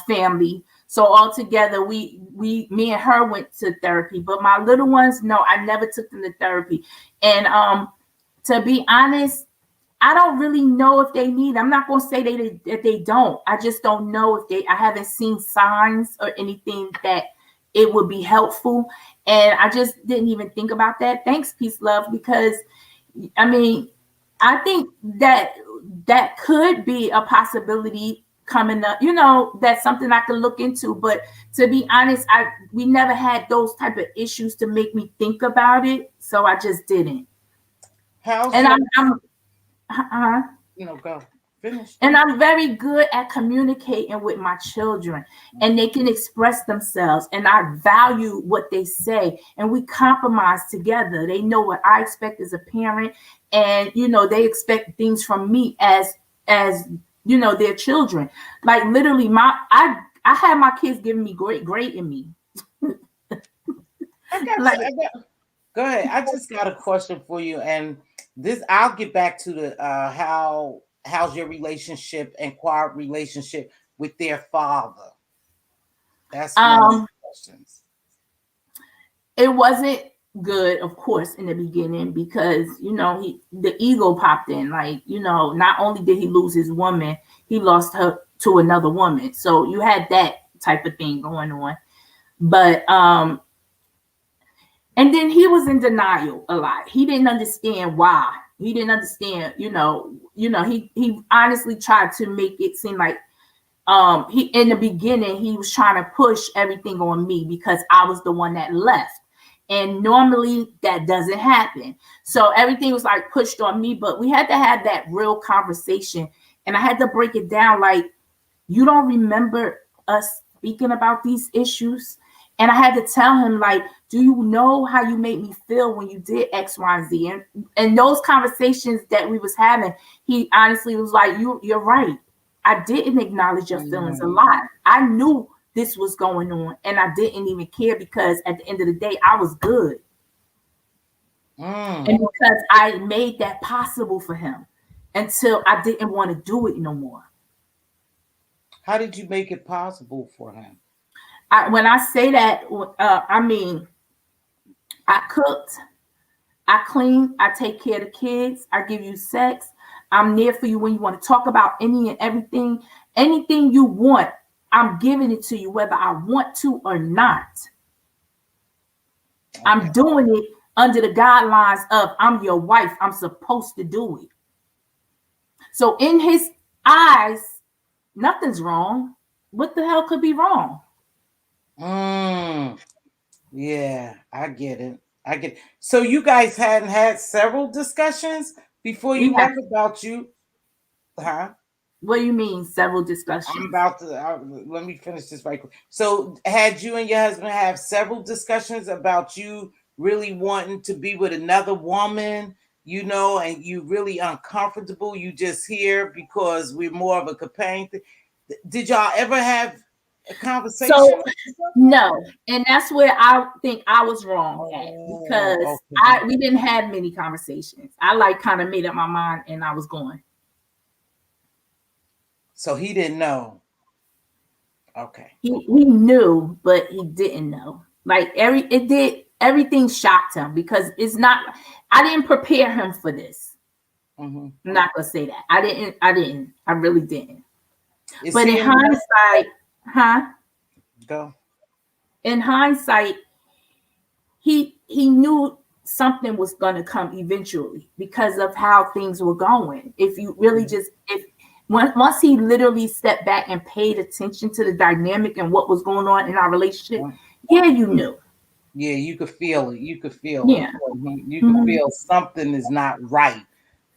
family. So all together, me and her went to therapy. But my little ones, no, I never took them to therapy. And to be honest, I don't really know if they need. I'm not going to say that they don't. I just don't know if I haven't seen signs or anything that it would be helpful. And I just didn't even think about that. Thanks, Peace Love, because I think that could be a possibility coming up. That's something I could look into. But to be honest, we never had those type of issues to make me think about it. So I just didn't. Go finish. And I'm very good at communicating with my children, and they can express themselves, and I value what they say, and we compromise together. They know what I expect as a parent, and they expect things from me as their children. Like literally, I had my kids giving me great in me. Go ahead. I just got a question for you, and this I'll get back to the how's your relationship and Kwai relationship with their father. That's one of the questions. It wasn't good, of course, in the beginning, because the ego popped in. Like, not only did he lose his woman, he lost her to another woman. So you had that type of thing going on. But and then he was in denial a lot. He didn't understand why. He didn't understand, he honestly tried to make it seem like he in the beginning he was trying to push everything on me because I was the one that left. And normally that doesn't happen. So everything was like pushed on me, but we had to have that real conversation. And I had to break it down like, you don't remember us speaking about these issues? And I had to tell him, like, do you know how you made me feel when you did X, Y, and Z? And those conversations that we was having, he honestly was like, you're right. I didn't acknowledge your feelings a lot. I knew this was going on and I didn't even care because at the end of the day, I was good. And because I made that possible for him until I didn't want to do it no more. How did you make it possible for him? When I say that, I mean, I cooked, I clean, I take care of the kids, I give you sex. I'm there for you when you want to talk about any and everything. Anything you want, I'm giving it to you, whether I want to or not. Okay. I'm doing it under the guidelines of I'm your wife. I'm supposed to do it. So in his eyes, nothing's wrong. What the hell could be wrong? Yeah, I get it. I get it. So you guys hadn't had several discussions before you left about you, huh? What do you mean, several discussions? I'm about to let me finish this right quick. So had you and your husband have several discussions about you really wanting to be with another woman, you know, and you really uncomfortable, you just here because we're more of a companion thing. Did y'all ever have a conversation? So, no, and that's where I think I was wrong at because we didn't have many conversations. I like kind of made up my mind and I was going. So he didn't know. Okay. He knew, but he didn't know. Like everything shocked him because it's not. I didn't prepare him for this. I'm not gonna say that. I didn't. I really didn't. But in hindsight, Go. In hindsight, he knew something was going to come eventually because of how things were going. If you really once he literally stepped back and paid attention to the dynamic and what was going on in our relationship, yeah, you knew. Yeah, you could feel it. You could feel it. You could feel something is not right.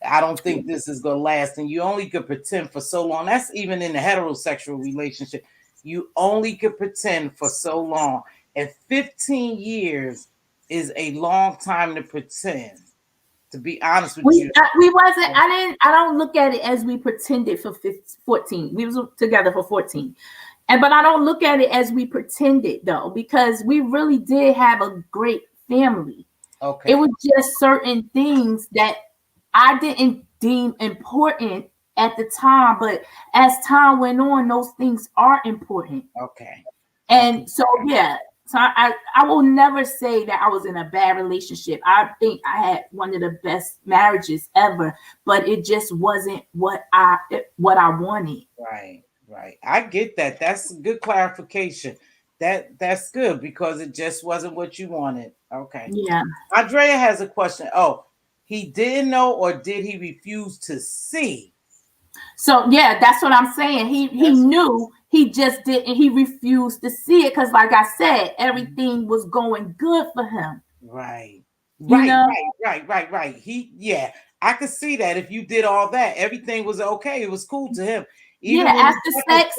I don't think this is going to last. And you only could pretend for so long. That's even in a heterosexual relationship. You only could pretend for so long. And 15 years is a long time to pretend. To be honest with you. We wasn't, I don't look at it as we pretended for 14. We was together for 14. But I don't look at it as we pretended though, because we really did have a great family. Okay. It was just certain things that I didn't deem important at the time, but as time went on, those things are important. Okay. And so, yeah. So I will never say that I was in a bad relationship. I think I had one of the best marriages ever, but it just wasn't what I wanted. Right. I get that. That's a good clarification. That's good because it just wasn't what you wanted. Okay. Yeah. Andrea has a question. Oh, he didn't know, or did he refuse to see? So yeah, that's what I'm saying. He knew, he just didn't. He refused to see it because, like I said, everything was going good for him. Right. He, I could see that if you did all that, everything was okay. It was cool to him. Even after sex,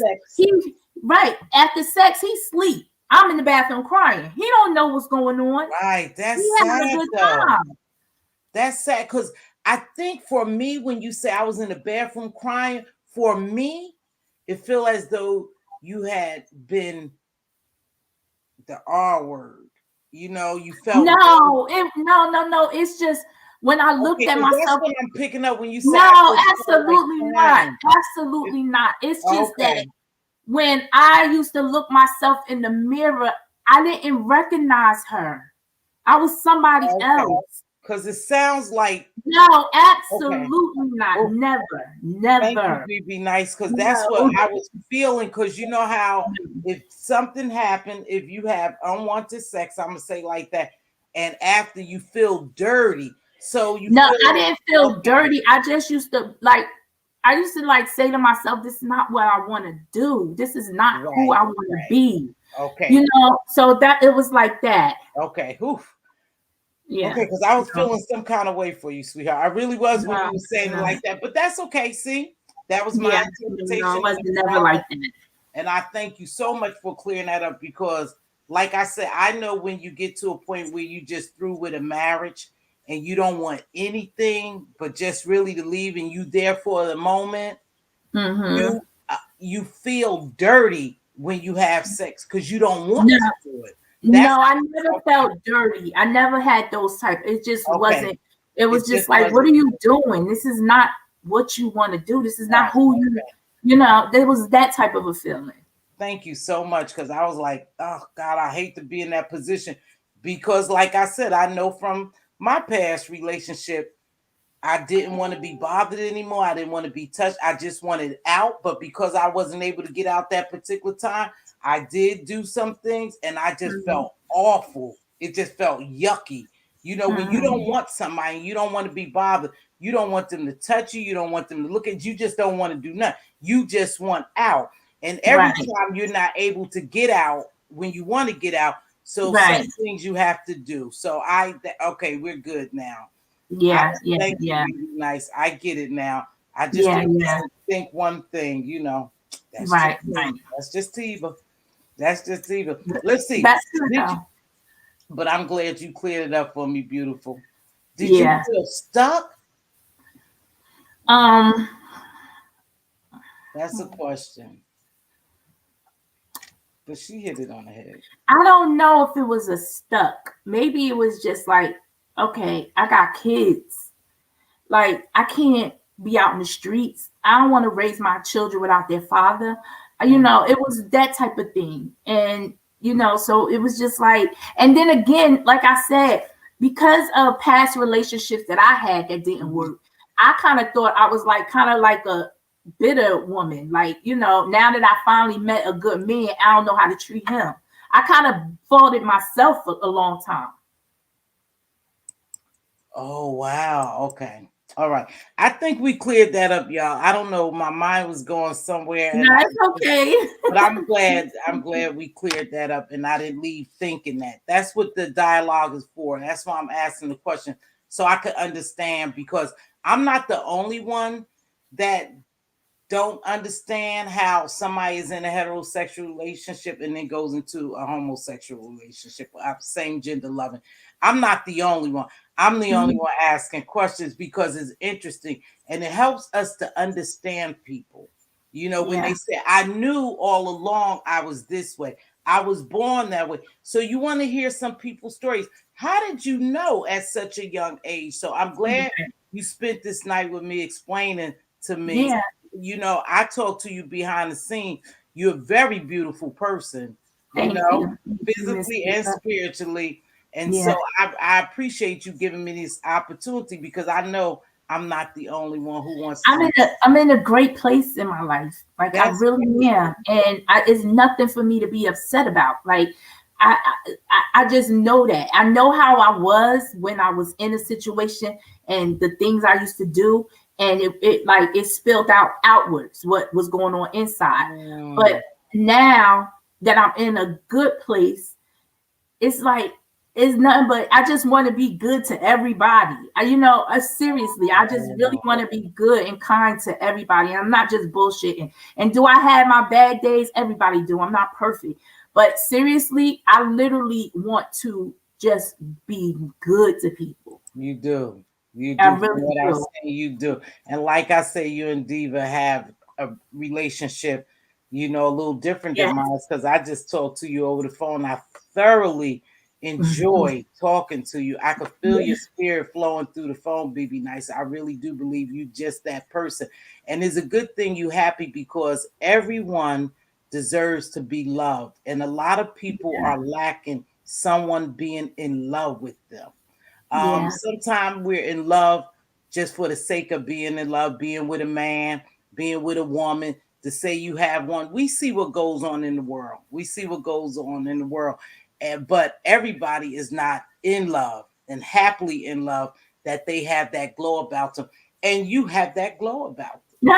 after sex, he sleep. I'm in the bathroom crying. He don't know what's going on. Right. That's sad, a good time. That's sad because I think for me, when you say I was in the bathroom crying, for me, it feel as though you had been the R word. You know, you felt no. It's just when I looked at myself. That's what I'm picking up when you say no, absolutely not. Absolutely not. It's just that when I used to look myself in the mirror, I didn't recognize her. I was somebody else. Because it sounds like no, absolutely not. Never. Thank you, be nice, because that's what I was feeling. Because you know how if something happened, if you have unwanted sex, I'm gonna say like that, and after you feel dirty, so you I didn't feel dirty. I just used to say to myself, this is not what I want to do. This is not who I want to be. Okay. You know, so that it was like that. Okay. Oof. Yeah. Okay, because I was feeling some kind of way for you, sweetheart. I really was when you were saying it like that. But that's okay. See, that was my interpretation. No, it was never like that. And I thank you so much for clearing that up because, like I said, I know when you get to a point where you just through with a marriage and you don't want anything but just really to leave and you there for the moment, you feel dirty when you have sex because you don't want No, to do it. That's no, I never okay. felt dirty. I never had those type. It just Okay. wasn't. It It was just just like, what wasn't are you doing? This is not what you want to do. This is not right. who you. Okay. You know, there was that type of a feeling. Thank you so much because I was like, oh God, I hate to be in that position because, like I said, I know from my past relationship, I didn't want to be bothered anymore. I didn't want to be touched. I just wanted out. But because I wasn't able to get out that particular time, I did do some things and I just Mhm. felt awful. It just felt yucky. You know, when you don't Mhm. want somebody, you don't want to be bothered. You don't want them to touch you. You don't want them to look at you. You just don't want to do nothing. You just want out. And every Right. time you're not able to get out when you want to get out, so some Right. things you have to do. So okay, we're good now. I Yeah. Yeah. thank you, Yeah. really nice. I get it now. I just Yeah. want Yeah. to think one thing, that's just Right. Right. me. That's just Tiva. That's just Tiva. Let's see. That's good Did you? though. But I'm glad you cleared it up for me, beautiful. Did you Yeah. feel stuck? Um. That's a question. But she hit it on the head. I don't know if it was a stuck. Maybe it was just like, okay, I got kids. Like, I can't be out in the streets. I don't want to raise my children without their father. You Mm. know, it was that type of thing. And, you know, so it was just like, and then again, like I said, because of past relationships that I had that didn't Mhm. work, I kind of thought I was like kind of like a bitter woman. Like, you know, now that I finally met a good man, I don't know how to treat him. I kind of faulted myself for a long time. Oh wow. Okay. All right. I think we cleared that up, y'all. I don't know. My mind was going somewhere No, and I it's okay. but I'm glad we cleared that up and I didn't leave thinking that. That's what the dialogue is for. That's why I'm asking the question so I could understand because I'm not the only one that don't understand how somebody is in a heterosexual relationship and then goes into a homosexual relationship, same gender loving. I'm not the only one. I'm the only Mhm. one asking questions because it's interesting and it helps us to understand people. You know, when Yeah. they say, I knew all along I was this way, I was born that way. So you want to hear some people's stories. How did you know at such a young age? So I'm glad you spent this night with me explaining to me. Yeah. I talk to you behind the scene. You're a very beautiful person, Thank you. Thank you, Miss physically and Lisa. spiritually. And so Yeah. I appreciate you giving me this opportunity because I know I'm not the only one who wants I'm to. in a I'm in a great place in my life. Like I That's really am. And it's nothing for me to be upset about. Like I, I just know that. I know how I was when I was in a situation and the things I used to do. And it like it spilled out outwards what was going on inside. mm, But now that I'm in a good place, it's like it's nothing but I just want to be good to everybody. Seriously, I just really oh, want to be good and kind to everybody. I'm not just bullshitting. And do I have my bad days? Everybody do. I'm not perfect. But seriously, I literally want to just be good to people. you do. You I do from really what I do. say, you do. And like I say, you and Diva have a relationship, a little different than Yes. mine because I just talked to you over the phone. I thoroughly Mhm. enjoy talking to you. I could feel Yeah. your spirit flowing through the phone, BB Nice. I really do believe you just that person. And it's a good thing you happy because everyone deserves to be loved. And a lot of people are lacking someone being in love with them. Yeah. Sometimes we're in love just for the sake of being in love, being with a man, being with a woman, to say you have one. We see what goes on in the world. We see what goes on in the world. But everybody is not in love and happily in love that they have that glow about them. And you have that glow about them.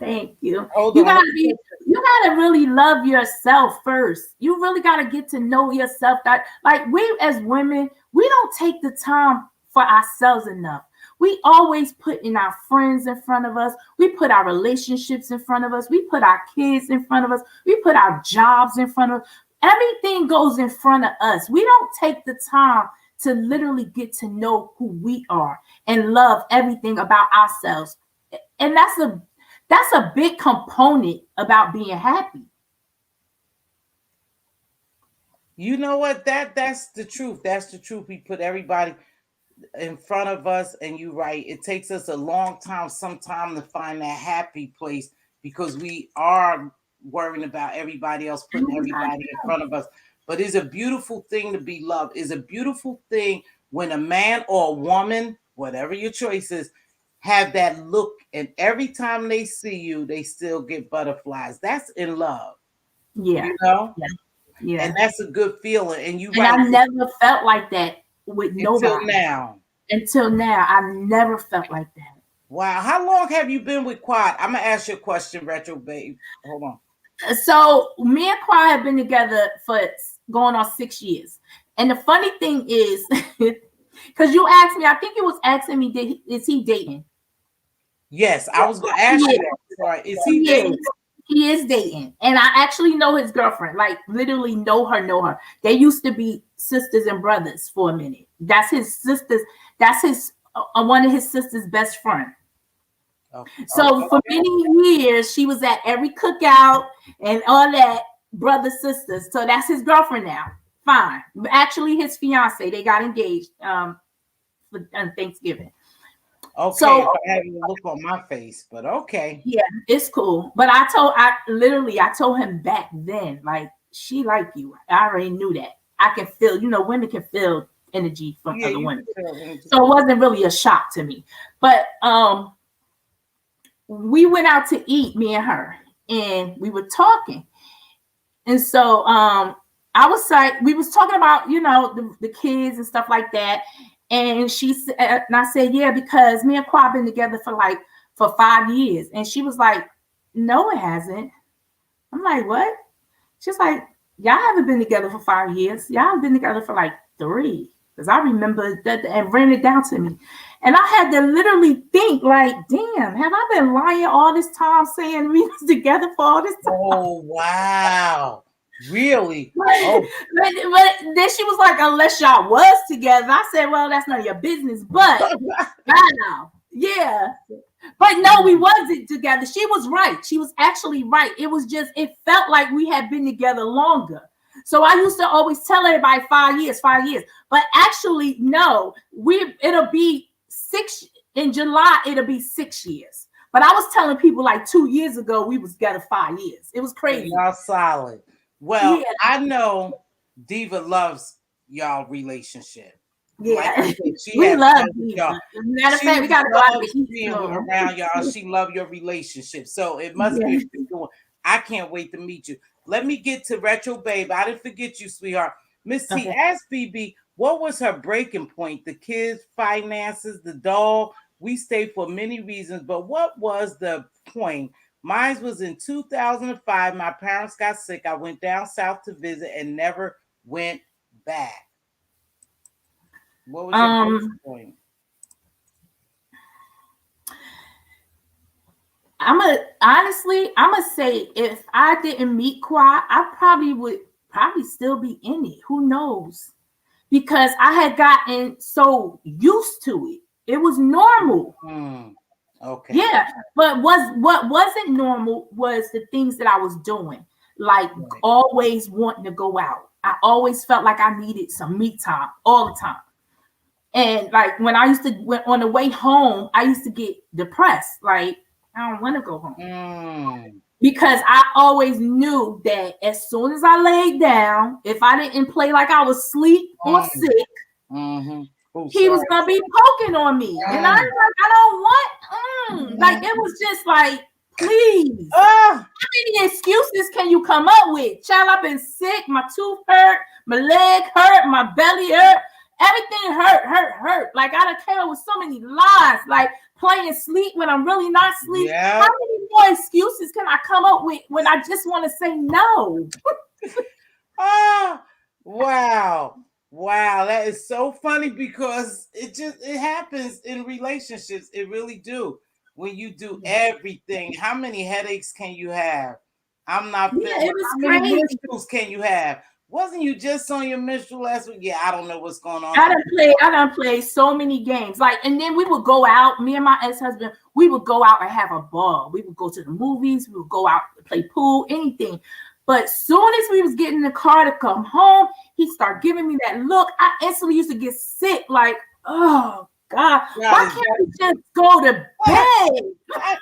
Thank you. Hold You on. gotta be, you gotta really love yourself first. You really gotta get to know yourself. That like we as women, we don't take the time for ourselves enough. We always put in our friends in front of us. We put our relationships in front of us. We put our kids in front of us. We put our jobs in front of us. Everything goes in front of us. We don't take the time to literally get to know who we are and love everything about ourselves. And That's a big component about being happy. You know what? That's the truth. That's the truth. We put everybody in front of us, and you're right. It takes us a long time, sometime, to find that happy place because we are worrying about everybody else, putting everybody in front of us. But it's a beautiful thing to be loved. It's a beautiful thing when a man or a woman, whatever your choice is, have that look, and every time they see you, they still get butterflies. That's in love, Yeah. you know? Yeah. Yeah. And that's a good feeling. And you And right. I never felt like that with Until nobody. now. Until now, I never felt like that. Wow. How long have you been with Quad? I'm going to ask you a question, Retro Babe. Hold on. So me and Quad have been together for going on 6 years. And the funny thing is, because you asked me, I think you was asking me, is he dating? Yes, I was going to ask you that. Sorry. Is he dating? He is dating. And I actually know his girlfriend, like literally know her. They used to be sisters and brothers for a minute. That's his sister's, that's his one of his sister's best friend. Okay. So for many years, she was at every cookout and all that, brother, sisters. So that's his girlfriend now. Fine. Actually, his fiance, they got engaged on Thanksgiving. Okay, so I haven't look on my face, but okay. Yeah, it's cool. But I told him back then, like, she like you. I already knew that. I can feel, women can feel energy from other women. So it wasn't really a shock to me. But we went out to eat, me and her, and we were talking. And so I was like, we was talking about, the kids and stuff like that. And she said, and I said, yeah, because me and Quad been together for 5 years. And she was like, no, it hasn't. I'm like, what? She's like, y'all haven't been together for 5 years. Y'all have been together for like 3. Because I remember that and ran it down to me. And I had to literally think, like, damn, have I been lying all this time saying we was together for all this time? Oh, wow. Really? But then she was like, unless y'all was together. I said, well, that's none of your business. But I know. Yeah. But no, we wasn't together. She was right. She was actually right. It was just, it felt like we had been together longer. So I used to always tell everybody 5 years. But actually, no, it'll be 6 in July, it'll be 6 years. But I was telling people like 2 years ago, we was together 5 years. It was crazy. Y'all solid. Well, yeah. I know Diva loves y'all relationship. Yeah, like we love y'all. Matter of fact, we gotta go out being around y'all. She love your relationship, so it must be a good one. I can't wait to meet you. Let me get to Retro Babe. I didn't forget you, sweetheart. Miss T, ask BB, what was her breaking point? The kids, finances, the dog. We stayed for many reasons, but what was the point? Mine was in 2005. My parents got sick. I went down south to visit and never went back. What was your point? I'm gonna say if I didn't meet Quad, I probably would still be in it. Who knows? Because I had gotten so used to it. It was normal. Okay. Yeah, but what wasn't normal was the things that I was doing, like always wanting to go out. I always felt like I needed some me time all the time. And like when I used to on the way home, I used to get depressed. Like I don't want to go home because I always knew that as soon as I laid down, if I didn't play like I was asleep or sick, he was gonna be poking on me, and I was like, I don't want. Like it was just like, please. How many excuses can you come up with? Child, I've been sick. My tooth hurt. My leg hurt. My belly hurt. Everything hurt. Like I don't care with so many lies, like playing sleep when I'm really not asleep. Yeah. How many more excuses can I come up with when I just want to say no? Wow, that is so funny because it happens in relationships. It really do. When you do everything, how many headaches can you have? I'm not. Yeah, it was how many issues can you have? Wasn't you just on your menstrual last week? Yeah, I don't know what's going on. I done played so many games. Like, and then we would go out, me and my ex-husband, we would go out and have a ball. We would go to the movies, we would go out and play pool, anything. But soon as we was getting in the car to come home, he started giving me that look. I instantly used to get sick, like, oh God, why can't we just go to bed?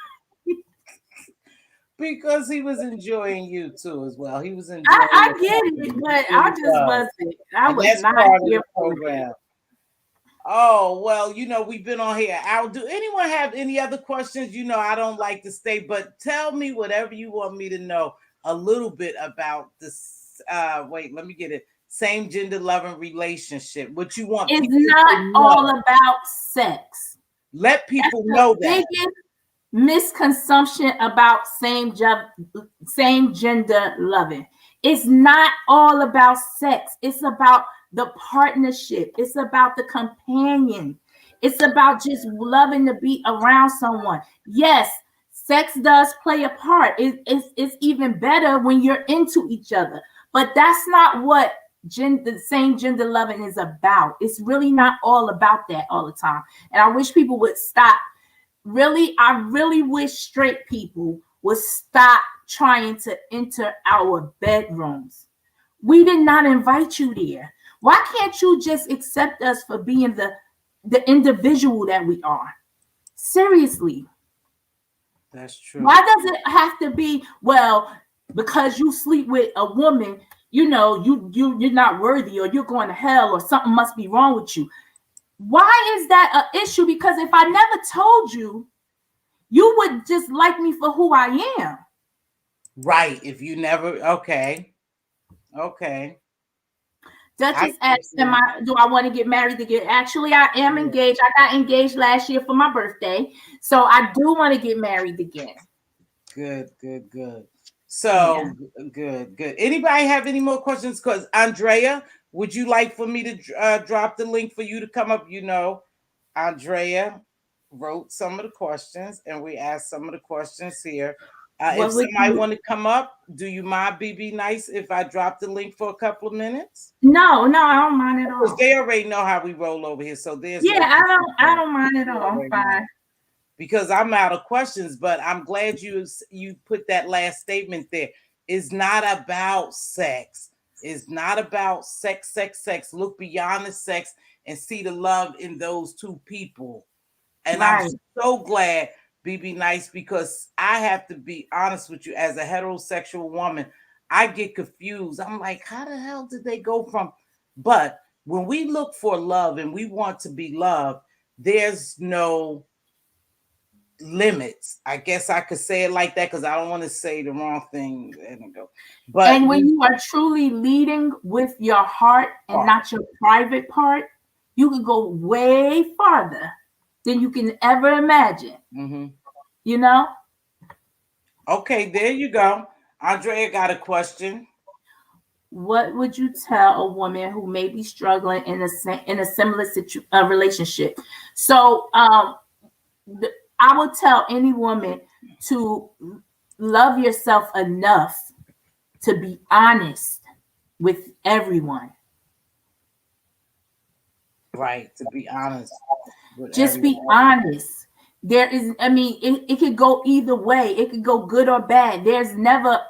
Because he was enjoying you too as well. He was enjoying. I get it, but I just wasn't. I was not here for program. Oh, well, we've been on here. Do anyone have any other questions? I don't like to stay, but tell me whatever you want me to know a little bit about this. Wait, let me get it. Same gender loving relationship. What you want? It's not all about sex. Let people know that. Biggest misconception about same gender loving. It's not all about sex. It's about the partnership. It's about the companion. It's about just loving to be around someone. Yes, sex does play a part. It's even better when you're into each other. But that's not what the same gender loving is about. It's really not all about that all the time. And I wish people would stop. I really wish straight people would stop trying to enter our bedrooms. We did not invite you there. Why can't you just accept us for being the individual that we are? Seriously. That's true. Why does it have to be, well, because you sleep with a woman, you're not worthy, or you're going to hell, or something must be wrong with you? Why is that an issue? Because if I never told you, you would just like me for who I am. Right. If you never, okay. Duchess asked, do I want to get married again? Actually, I am engaged. I got engaged last year for my birthday. So I do want to get married again. Good. So, good. Anybody have any more questions? Because Andrea, would you like for me to drop the link for you to come up? Andrea wrote some of the questions, and we asked some of the questions here. If somebody want to come up, do you mind, be nice if I drop the link for a couple of minutes? No, I don't mind at all. Because they already know how we roll over here, so there's I don't mind at all. I'm fine. Because I'm out of questions, but I'm glad you put that last statement there. It's not about sex. It's not about sex. Look beyond the sex and see the love in those two people. And right. I'm so glad, be nice, because I have to be honest with you, as a heterosexual woman, I get confused. I'm like, how the hell did they go from? But when we look for love and we want to be loved, there's no limits. I guess I could say it like that, because I don't want to say the wrong thing and go. But when you are truly leading with your heart and not your private part, you can go way farther than you can ever imagine. Mm-hmm. Okay, there you go. Andrea got a question. What would you tell a woman who may be struggling in a similar relationship? So I would tell any woman to love yourself enough to be honest with everyone. Right, to be honest. Just be honest. It could go either way. It could go good or bad. There's never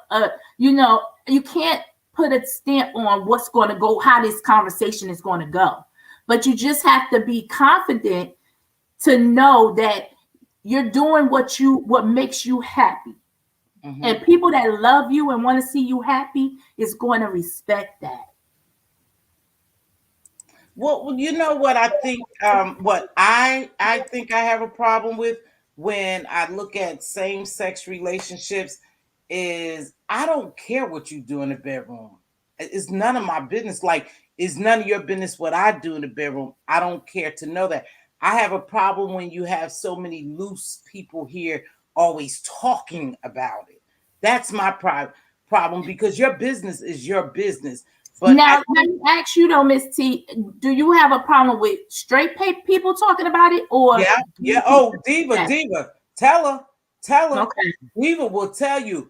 you can't put a stamp on what's going to go, how this conversation is going to go. But you just have to be confident to know that you're doing what makes you happy. Mm-hmm. And people that love you and want to see you happy is going to respect that. Well, you know what I think, what I think I have a problem with when I look at same-sex relationships is I don't care what you do in the bedroom. It's none of my business. Like, it's none of your business what I do in the bedroom. I don't care to know that. I have a problem when you have so many loose people here always talking about it. That's my problem, because your business is your business. But now, let me ask you though, Miss T, do you have a problem with straight people talking about it, or? Yeah. Oh, Diva, tell her. Okay. Diva will tell you,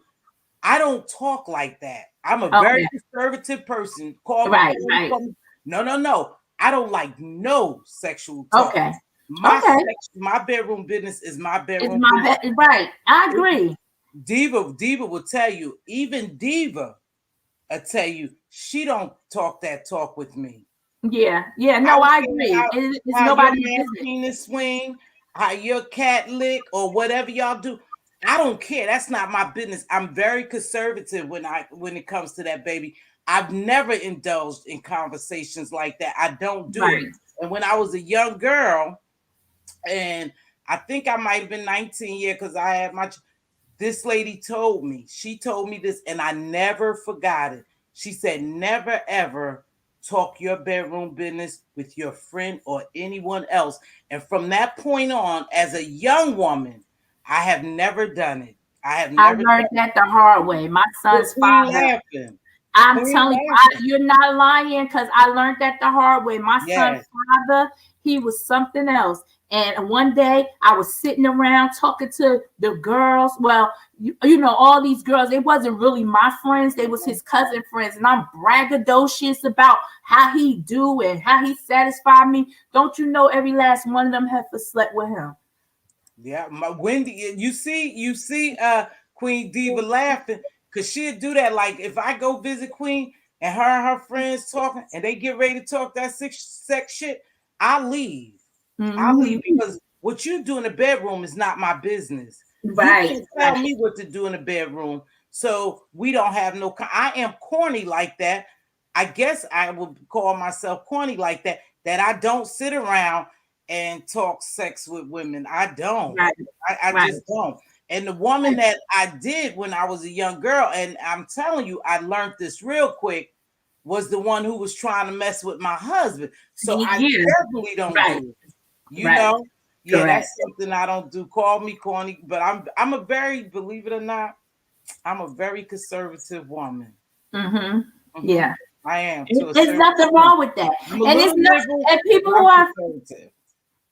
I don't talk like that. I'm a very Okay. conservative person. Call me, Right. call me, Right. call me. No, no, no. I don't like no sexual talk. Okay. My Okay. my bedroom business is my It's bedroom my business. right. I agree. Diva will tell you. Even Diva will tell you she don't talk that talk with me. Yeah. Yeah. I No, don't I care agree. It's how your nobody's man business. penis swing, how your cat lick, or whatever y'all do. I don't care. That's not my business. I'm very conservative when it comes to that, baby. I've never indulged in conversations like that. I don't do it. Right. And when I was a young girl, and I think I might have been 19 years because I had my this lady told me, she told me this, and I never forgot it. She said, never ever talk your bedroom business with your friend or anyone else. And from that point on, as a young woman, I have never done it. I have I never learned done that the hard way. My it. son's Queen father. laughing. I'm Queen telling you, laughing. you're not lying because I learned that the hard way. My son's Yes. father, he was something else. And one day I was sitting around talking to the girls. Well, you know, all these girls, they wasn't really my friends. They was his cousin friends. And I'm braggadocious about how he do and how he satisfied me. Don't you know every last one of them heifers slept with him? Yeah, my Wendy, you see, Queen Diva laughing because she'd do that. Like if I go visit Queen and her friends talking and they get ready to talk that sex shit, I leave. I leave Mm-hmm. because what you do in the bedroom is not my business. You Right, can't tell right, me what to do in the bedroom. So we don't have no. I am corny like that. I guess I would call myself corny like that. That I don't sit around and talk sex with women. I don't. right, I right. just don't. And the woman that I did when I was a young girl, and I'm telling you, I learned this real quick, was the one who was trying to mess with my husband. So I Yeah, definitely don't right, do it. You right. know, yeah, that's Correct. something I don't do. Call me corny, but I'm a very, believe it or not, I'm a very conservative woman. Mm-hmm. Hmm. Yeah. I am to a There's certain nothing extent. wrong with that. I'm a And it's little not liberal, and but people who I'm are conservative.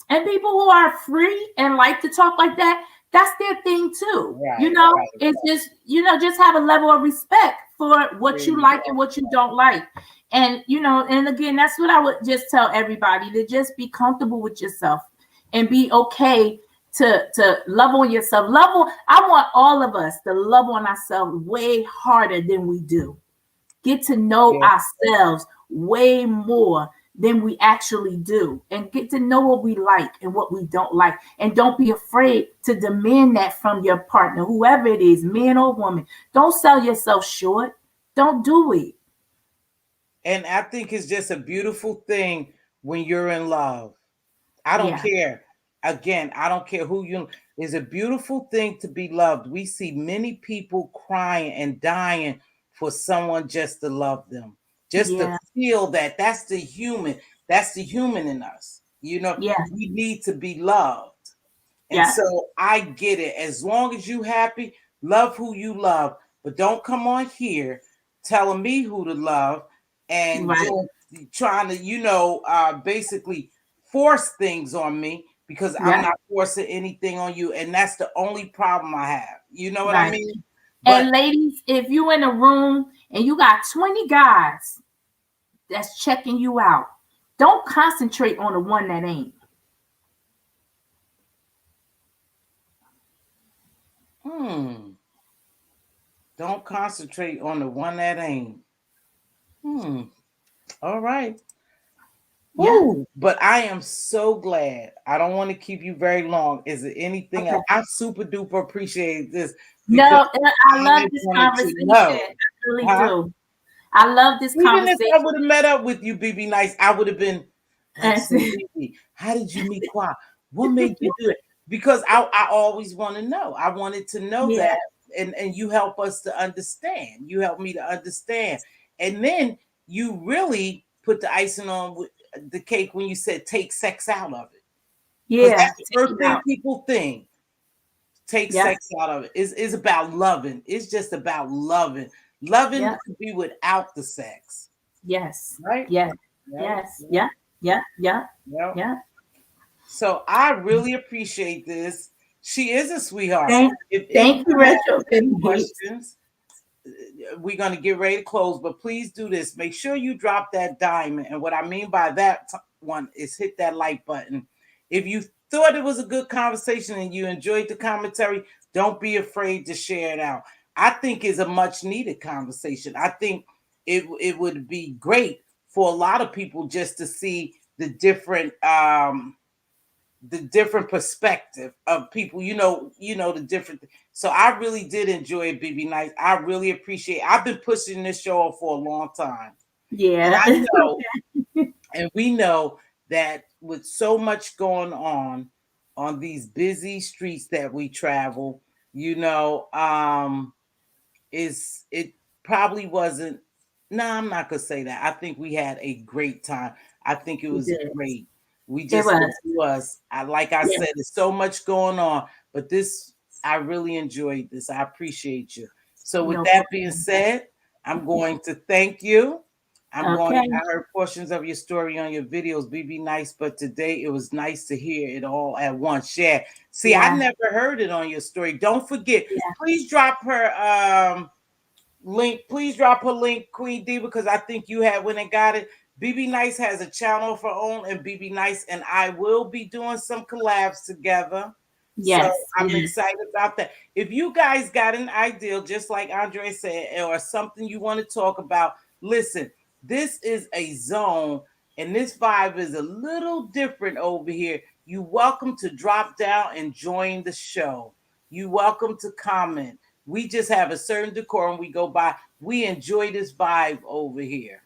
and people who are free and like to talk like that, that's their thing too. You Right, know, right. it's just, just have a level of respect for There what you you like go. and what you don't like. And and again, that's what I would just tell everybody, to just be comfortable with yourself and be okay to love on yourself. I want all of us to love on ourselves way harder than we do. Get to know Yeah. ourselves way more than we actually do, and get to know what we like and what we don't like, and don't be afraid to demand that from your partner, whoever it is, man or woman. Don't sell yourself short. Don't do it. And I think it's just a beautiful thing when you're in love. I don't Yeah. care. Again, I don't care who you. It's a beautiful thing to be loved. We see many people crying and dying for someone just to love them, just to Yeah. feel that. That's the human. That's the human in us. Yeah. We need to be loved. And Yeah. so I get it. As long as you happy, love who you love, but don't come on here telling me who to love and Right. trying to, basically force things on me because I'm Yeah. not forcing anything on you. And that's the only problem I have. You know what I Right. mean? But And ladies, if you in a room and you got 20 guys that's checking you out, don't concentrate on the one that ain't. don't concentrate on the one that ain't. Hmm. All right. Yeah. Ooh, but I am so glad. I don't want to keep you very long. Is there anything else? Okay. I super duper appreciate this because No, I love I this wanted to conversation. know. I really Huh? do. I love this Even if I conversation. would have met up with you, BB Nice, I would have been like, And so BB, how did you meet Qua? What made you do it? Because I always want to know. I wanted to know yeah, that. And you help us to understand. You help me to understand. And then you really put the icing on the cake when you said take sex out of it. Because yeah, that's the take first it thing out. people think. Take Yeah, sex out of it. It's about loving. It's just about loving. Loving yeah, could be without the sex. yes, Right? yes, Yep. yes, yeah, yeah, yeah, Yep. yeah. So I really appreciate this. She is a sweetheart. Thank, If thank you, anyone has Retro any Baby. questions, we're going to get ready to close, but please do this. Make sure you drop that diamond. And what I mean by that one is hit that like button. If you thought it was a good conversation and you enjoyed the commentary, don't be afraid to share it out. I think it's a much needed conversation. I think it would be great for a lot of people just to see the different perspective of people, the different. So I really did enjoy it, BB Nice. I really appreciate it. I've been pushing this show for a long time. And Yeah. I know, and we know that with so much going on these busy streets that we travel, is it probably wasn't. No, I'm not gonna say that. I think we had a great time. I think it We was did. great. We It just was. it was. Like I Yeah. said, there's so much going on, but this I really enjoyed this. I appreciate you. So with No that being problem. said, I'm going to thank you. Okay. I heard portions of your story on your videos, BB Nice, but today it was nice to hear it all at once. Share. See, I Yeah. never heard it on your story. Don't forget, Yeah. please drop her link. Please drop her link, Queen D, because I think you had when and got it. BB Nice has a channel of her own, and BB Nice and I will be doing some collabs together. So Yes. I'm Yes. excited about that. If you guys got an idea, just like Andre said, or something you want to talk about, listen, this is a zone and this vibe is a little different over here. You welcome to drop down and join the show. You welcome to comment. We just have a certain decorum we go by. We enjoy this vibe over here.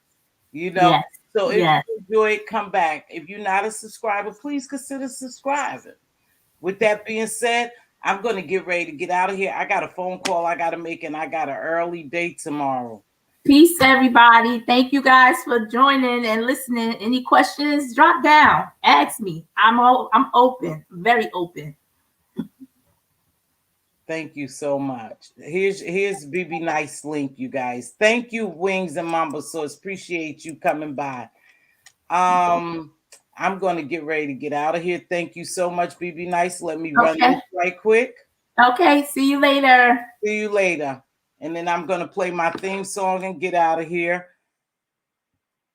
You know, Yes. so if Yes. you enjoy it, come back. If you're not a subscriber, please consider subscribing. With that being said, I'm going to get ready to get out of here. I got a phone call I got to make, and I got an early day tomorrow. Peace, everybody. Thank you guys for joining and listening. Any questions? Drop down. Ask me. I'm open. Very open. Thank you so much. Here's BB Nice link, you guys. Thank you, Wings and Mamba Sauce. Appreciate you coming by. I'm going to get ready to get out of here. Thank you so much, BB Nice. Let me run Okay. this right quick. Okay. See you later. See you later. And then I'm going to play my theme song and get out of here.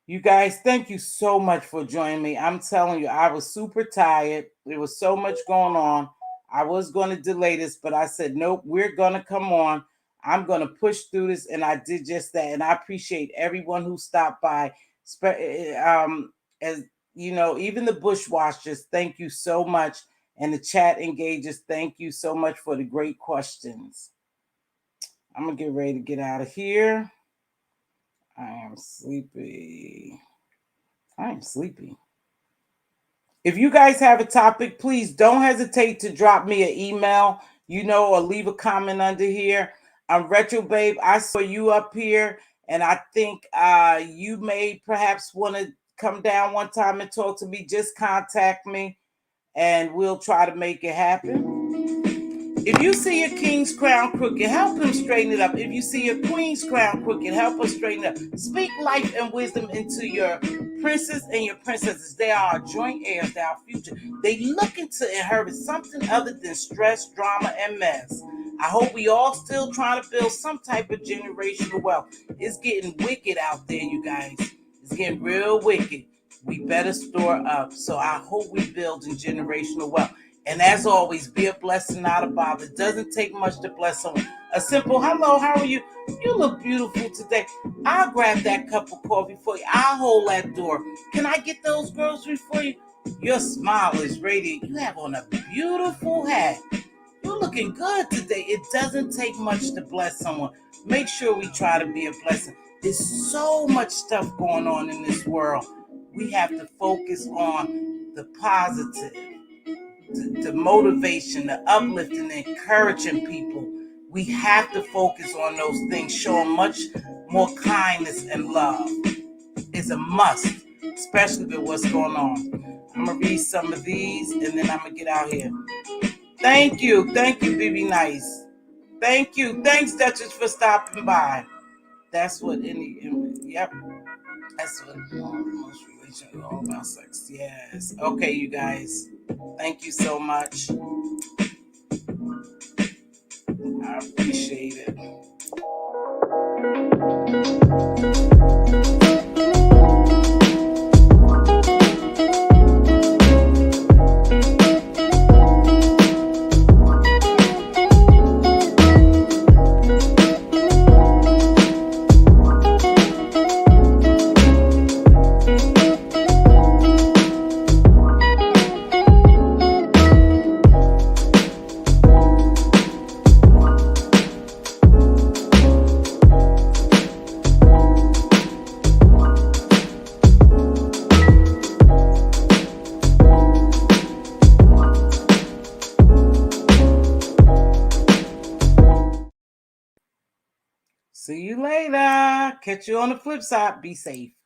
You guys, thank you so much for joining me. I'm telling you, I was super tired. There was so much going on. I was going to delay this, but I said, nope, we're going to come on. I'm going to push through this. And I did just that. And I appreciate everyone who stopped by. As you know, even the bushwashers, thank you so much. And the chat engagers, thank you so much for the great questions. I'm going to get ready to get out of here. I am sleepy. I am sleepy. If you guys have a topic, please don't hesitate to drop me an email, or leave a comment under here. I'm Retro Babe. I saw you up here, and I think you may perhaps want to come down one time and talk to me. Just contact me, and we'll try to make it happen. If you see a king's crown crooked, help him straighten it up. If you see a queen's crown crooked, help her straighten it up. Speak life and wisdom into your princes and your princesses. They are our joint heirs, they are our future. They looking to inherit something other than stress, drama, and mess. I hope we all still trying to build some type of generational wealth. It's getting wicked out there, you guys. It's getting real wicked. We better store up. So I hope we build in generational wealth. And as always, be a blessing, not a bother. It doesn't take much to bless someone. A simple hello, how are you? You look beautiful today. I'll grab that cup of coffee for you. I'll hold that door. Can I get those groceries for you? Your smile is radiant. You have on a beautiful hat. You're looking good today. It doesn't take much to bless someone. Make sure we try to be a blessing. There's so much stuff going on in this world. We have to focus on the positive, the motivation, the uplifting, the encouraging people. We have to focus on those things, showing much more kindness and love. It's a must, especially with what's going on. I'm going to read some of these and then I'm going to get out here. Thank you, BB Nice. Thank you. Thanks, Duchess, for stopping by. That's what yep. That's what most relations are all about sex. Yes. Okay, you guys. Thank you so much. I appreciate it. See you later. Catch you on the flip side. Be safe.